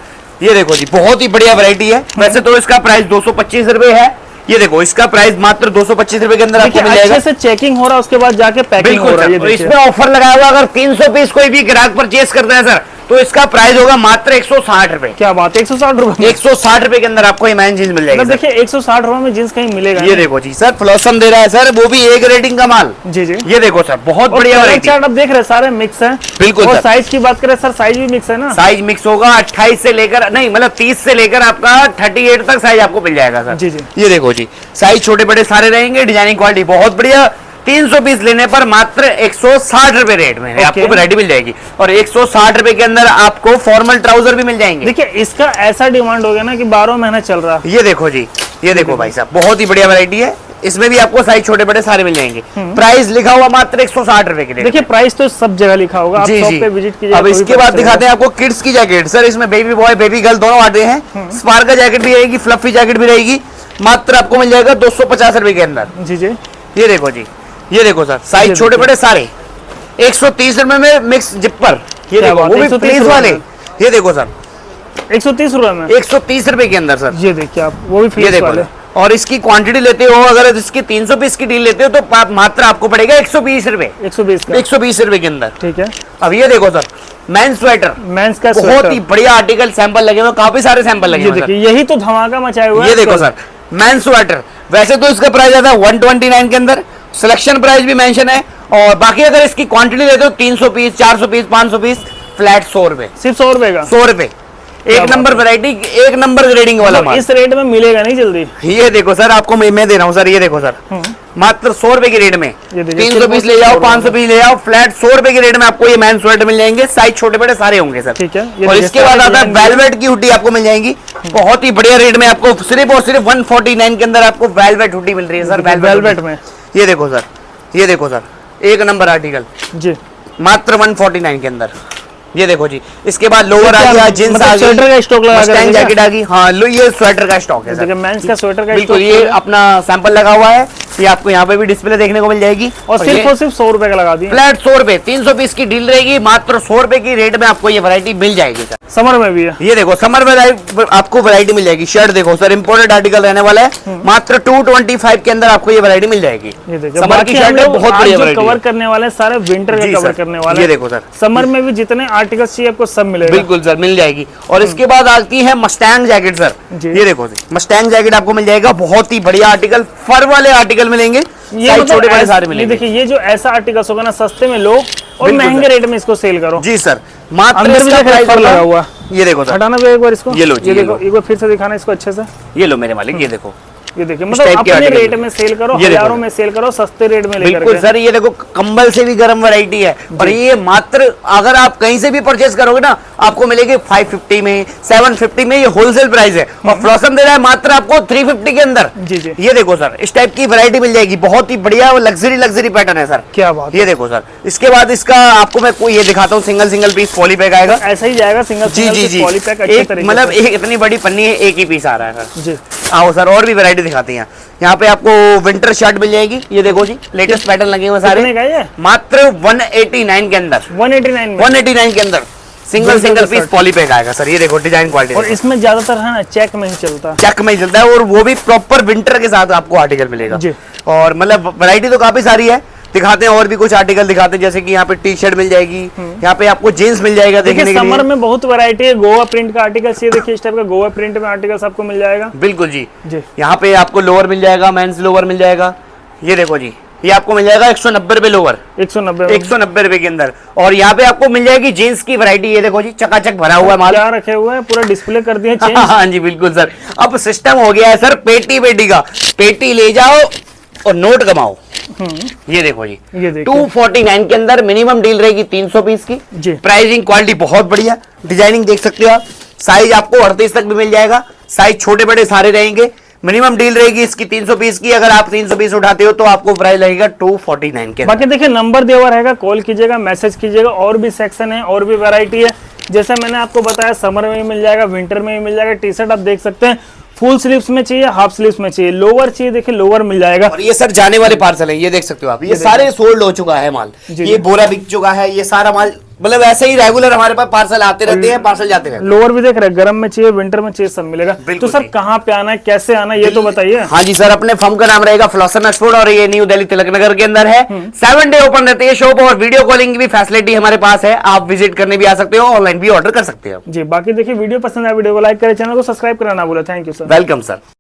Speaker 3: ये देखो जी, बहुत ही बढ़िया वैरायटी है। वैसे तो इसका प्राइस 225 रुपए है, ये देखो इसका प्राइस मात्र 225 रुपए के अंदर आपको मिल जाएगा।
Speaker 1: अच्छे से चेकिंग हो रहा है, उसके बाद जाके पैकिंग हो रहा है।
Speaker 3: बिल्कुल, इसमें ऑफर लगाया हुआ, अगर 300 पीस कोई भी ग्राहक परचेस करता है सर, तो इसका प्राइस होगा मात्र 160 रुपए।
Speaker 1: क्या बात है, 160 रुपए?
Speaker 3: 160 रुपए के अंदर आपको ये मैन जींस मिल जाएगी।
Speaker 1: देखिए 160 रुपए में जींस कहीं मिलेगा?
Speaker 3: ये देखो जी सर, फ्लॉसम दे रहा है सर, वो भी एक रेटिंग का माल।
Speaker 1: जी जी,
Speaker 3: ये देखो सर, बहुत बढ़िया वैरायटी।
Speaker 1: चार्ट आप देख रहे हैं सारे मिक्स है।
Speaker 3: बिल्कुल
Speaker 1: और
Speaker 3: सर।
Speaker 1: साइज की बात करें सर, साइज भी मिक्स है ना?
Speaker 3: साइज मिक्स होगा, 28 से लेकर नहीं मतलब 30 से लेकर आपका 38 तक साइज आपको मिल जाएगा सर।
Speaker 1: जी जी,
Speaker 3: ये देखो जी, साइज छोटे बड़े सारे रहेंगे, डिजाइनिंग क्वालिटी बहुत बढ़िया। 300 पीस लेने पर मात्र 160 रुपए रेट में आपको वैरायटी मिल जाएगी। और 160 रुपए के अंदर आपको फॉर्मल ट्राउजर भी मिल जाएंगे।
Speaker 1: देखिए इसका ऐसा डिमांड हो गया ना कि 12 महीना चल रहा है।
Speaker 3: ये देखो जी, ये देखो भाई साहब, बहुत ही बढ़िया वैरायटी है। इसमें भी आपको साइज छोटे बड़े सारे मिल जाएंगे। प्राइस लिखा हुआ मात्र 160 रुपए के।
Speaker 1: देखिए प्राइस तो सब जगह लिखा होगा, आप शॉप पे विजिट कीजिए।
Speaker 3: अब इसके बाद दिखाते हैं आपको किड्स की जैकेट। सर इसमें बेबी बॉय बेबी गर्ल दोनों आते हैं। स्पार्का जैकेट भी रहेगी, फ्लफी जैकेट भी रहेगी, मात्र आपको मिल जाएगा 250 रुपए के अंदर।
Speaker 1: जी जी,
Speaker 3: ये देखो जी, ये देखो सर, साइज छोटे बड़े सारे 130 रुपए में मिक्स जिपर। ये देखो वो भी प्लेस वाले। ये देखो सर
Speaker 1: 130 रुपए में,
Speaker 3: 130 रुपए के अंदर सर।
Speaker 1: ये देखिए आप, वो भी
Speaker 3: ये
Speaker 1: प्लेस
Speaker 3: देखो
Speaker 1: वाले।
Speaker 3: और इसकी क्वांटिटी लेते हो, अगर इसकी 300 पीस की डील लेते हो तो मात्र आपको पड़ेगा 120 रुपए।
Speaker 1: 120 का,
Speaker 3: 120 रुपए के अंदर।
Speaker 1: ठीक है।
Speaker 3: अब ये देखो सर, मेंस स्वेटर,
Speaker 1: मेंस का
Speaker 3: बहुत
Speaker 1: स्वेटर,
Speaker 3: ही बढ़िया आर्टिकल सैंपल लगे हुए, काफी सारे सैंपल लगे
Speaker 1: ये
Speaker 3: हुए।
Speaker 1: देखिए यही तो धमाका मचाए हुए हैं।
Speaker 3: ये देखो सर, मेंस स्वेटर, वैसे तो इसका प्राइस आता है 129 के अंदर, सिलेक्शन प्राइस भी मेंशन है। और बाकी अगर इसकी क्वांटिटी लेते हो 300 पीस, 400 पीस, 500 पीस, फ्लैट 100 रुपए।
Speaker 1: सिर्फ 100 रुपए का?
Speaker 3: 100 रुपए, एक नंबर वैरायटी, एक नंबर ग्रेडिंग वाला माल।
Speaker 1: इस रेट में मिलेगा नहीं जल्दी।
Speaker 3: ये देखो सर, आपको मैं दे रहा हूँ सर, ये देखो सर, मात्र 100 रुपए के रेट में।
Speaker 1: ये देखिए,
Speaker 3: 300 पीस ले जाओ, 500 पीस ले जाओ, फ्लैट 100 रुपए के रेट में आपको ये मैन स्वेटर मिल जाएंगे। साइज छोटे बड़े सारे होंगे सर,
Speaker 1: ठीक है।
Speaker 3: और इसके बाद आता है वेलवेट की हुडी आपको मिल जाएंगी, बहुत ही बढ़िया रेट में। आपको सिर्फ और सिर्फ 149 के अंदर आपको वेलवेट हुडी मिल रही है सर।
Speaker 1: वेलवेट में,
Speaker 3: ये देखो सर, ये देखो सर, एक नंबर आर्टिकल
Speaker 1: जी,
Speaker 3: मात्र 149 के अंदर। ये देखो जी, इसके बाद लोअर आ गया, जींस आ गई,
Speaker 1: स्वेटर का स्टॉक लगा
Speaker 3: मस्टैंग जैकेट आ गई। हाँ लो, ये स्वेटर का स्टॉक है सर।
Speaker 1: मेंस का स्वेटर का
Speaker 3: बिल्कुल, ये अपना सैंपल लगा हुआ है, ये आपको यहाँ पे भी डिस्प्ले देखने को मिल जाएगी।
Speaker 1: और सिर्फ 100 रुपए का लगा दिए,
Speaker 3: फ्लैट 100 रुपए, 300 पीस की डील रहेगी, मात्र 100 रुपए की रेट में आपको ये वैरायटी मिल जाएगी सर।
Speaker 1: समर में भी है,
Speaker 3: ये देखो समर में आपको वैरायटी मिल जाएगी। शर्ट देखो सर, इंपोर्टेड आर्टिकल रहने वाला है, मात्र 225 के अंदर आपको ये वैरायटी मिल जाएगी।
Speaker 1: ये देखिए
Speaker 3: समर की शर्ट है, बहुत बढ़िया वैरायटी
Speaker 1: कवर करने वाले सारे विंटर का कवर करने वाले।
Speaker 3: ये देखो सर,
Speaker 1: समर में भी जितने आर्टिकल्स चाहिए आपको सब मिलेगा।
Speaker 3: बिल्कुल सर, मिल जाएगी। और इसके बाद आती है मस्टैंग जैकेट सर। ये देखो मस्टैंग जैकेट आपको मिल जाएगा, बहुत ही बढ़िया आर्टिकल, फर वाले आर्टिकल मिलेंगे,
Speaker 1: ये
Speaker 3: छोटे बड़े सारे मिलेंगे।
Speaker 1: देखिए ये जो ऐसा आर्टिकल्स होगा ना, सस्ते में लो और महंगे रेट में इसको सेल करो।
Speaker 3: जी सर, मात्र
Speaker 1: अंदर भी
Speaker 3: इसका प्राइस
Speaker 1: फर लगा हुआ।
Speaker 3: ये देखो सर,
Speaker 1: हटाना भी एक बार इसको,
Speaker 3: ये लो जी,
Speaker 1: ये
Speaker 3: ये
Speaker 1: देखो, एक बार फिर से दिखाना इसको अच्छे से।
Speaker 3: ये लो मेरे मालिक, ये देखो,
Speaker 1: ये देखिए,
Speaker 3: इस
Speaker 1: मतलब
Speaker 3: टाइप के
Speaker 1: अपने
Speaker 3: आर्टिकल
Speaker 1: रेट में सेल करो,
Speaker 3: ये देखो।
Speaker 1: हजारों में सेल करो, सस्ते रेट में लेकर
Speaker 3: बिल्कुल सर। ये देखो, कंबल से भी गर्म वैरायटी है, और ये मात्र अगर आप कहीं से भी परचेज करोगे ना, आपको मिलेगी 550 में, 750 में, ये होलसेल प्राइस है। और फ्लॉसम दे रहा है मात्र आपको 350 के अंदर।
Speaker 1: जी जी,
Speaker 3: ये देखो सर, इस टाइप की वैरायटी मिल जाएगी, बहुत ही बढ़िया लग्जरी पैटर्न है सर।
Speaker 1: क्या बात,
Speaker 3: ये देखो सर। इसके बाद इसका आपको मैं कोई ये दिखाता हूँ, सिंगल पीस पॉली पैक आएगा,
Speaker 1: ऐसा ही जाएगा सिंगल
Speaker 3: जी जी जी,
Speaker 1: पॉली पैक अच्छे तरीके
Speaker 3: मतलब एक इतनी बड़ी पन्नी है, एक ही पीस आ रहा है सर।
Speaker 1: जी,
Speaker 3: आओ सर, और भी वैरायटी दिखाते हैं। यहाँ पे आपको विंटर शर्ट मिल जाएगी, ये देखो जी, लेटेस्ट पैटर्न लगे हुए सारे,
Speaker 1: कितने का ये?
Speaker 3: मात्र 189 के अंदर,
Speaker 1: 189 में,
Speaker 3: 189 के अंदर सिंगल पीस पॉली पैक आएगा सर। ये देखो डिजाइन क्वालिटी,
Speaker 1: और इसमें ज्यादातर है ना चेक में ही चलता है,
Speaker 3: चेक में ही चलता है, और वो भी प्रॉपर विंटर के साथ आपको आर्टिकल मिलेगा
Speaker 1: जी।
Speaker 3: और मतलब वैरायटी तो काफी सारी है, दिखाते हैं और भी कुछ आर्टिकल दिखाते हैं, जैसे कि यहाँ पे टी शर्ट मिल जाएगी, यहाँ पे आपको जींस मिल जाएगा देखने के लिए।
Speaker 1: समर में बहुत वैरायटी है, गोवा प्रिंट का आर्टिकल चाहिए, देखिए इस टाइप का गोवा प्रिंट में आर्टिकल्स आपको मिल जाएगा।
Speaker 3: बिल्कुल जी,
Speaker 1: जी,
Speaker 3: यहाँ पे आपको लोअर मिल जाएगा, मेंस लोअर मिल जाएगा। ये देखो जी, ये आपको मिल जाएगा 190 रुपए लोअर, 190 रुपए के अंदर। और यहाँ पे आपको मिल जाएगी जींस की वैरायटी, ये देखो जी, चकाचक भरा हुआ माल,
Speaker 1: क्या रखे हुए हैं, पूरा डिस्प्ले कर दिए चेंज।
Speaker 3: हाँ जी बिल्कुल सर, अब सिस्टम हो गया है सर पेटी का, पेटी ले जाओ और नोट कमाओ। ये देखो जी,
Speaker 1: ये देखो
Speaker 3: 249 के अंदर मिनिमम डील रहेगी 300 पीस की
Speaker 1: जी।
Speaker 3: प्राइसिंग क्वालिटी बहुत बढ़िया, डिजाइनिंग देख सकते हो आप, साइज आपको 38 तक भी मिल जाएगा, साइज छोटे बड़े सारे रहेंगे। मिनिमम डील रहेगी इसकी 300 पीस की, अगर आप 300 पीस उठाते हो तो आपको प्राइस लगेगा 249 के।
Speaker 1: बाकी देखिए नंबर दिया हुआ रहेगा, कॉल कीजिएगा, मैसेज कीजिएगा, और भी सेक्शन है और भी वैरायटी है, जैसे मैंने आपको बताया समर में भी मिल जाएगा, विंटर में भी मिल जाएगा। टी शर्ट आप देख सकते हैं फुल स्लीव्स में चाहिए, हाफ स्लीव्स में चाहिए, लोअर चाहिए, देखिए लोअर मिल जाएगा।
Speaker 3: और ये सर जाने वाले पार्सल है, ये देख सकते हो आप, ये सारे सोल्ड हो चुका है माल, ये बोरा बिक चुका है, ये सारा माल मतलब ऐसे ही रेगुलर हमारे पास पार्सल आते रहते हैं, पार्सल जाते रहते हैं।
Speaker 1: लोअर भी देख रहे हैं, गर्म में चाहिए, विंटर में चाहिए, सब मिलेगा। तो सर कहाँ पे आना है, कैसे आना है, ये तो बताइए।
Speaker 3: हाँ जी सर, अपने फर्म का नाम रहेगा फ्लॉसन एक्सपोर्ट और ये न्यू दिल्ली तिलक नगर के अंदर है। 7 डे ओपन रहती है शॉप और वीडियो कॉलिंग की भी फैसिलिटी हमारे पास है, आप विजिट करने भी आ सकते हो, ऑनलाइन भी ऑर्डर कर सकते हो
Speaker 1: जी। बाकी देखिए वीडियो पसंद है, वीडियो को लाइक करें, चैनल को सब्सक्राइब करना ना भूलें। Thank you sir.
Speaker 3: Welcome sir.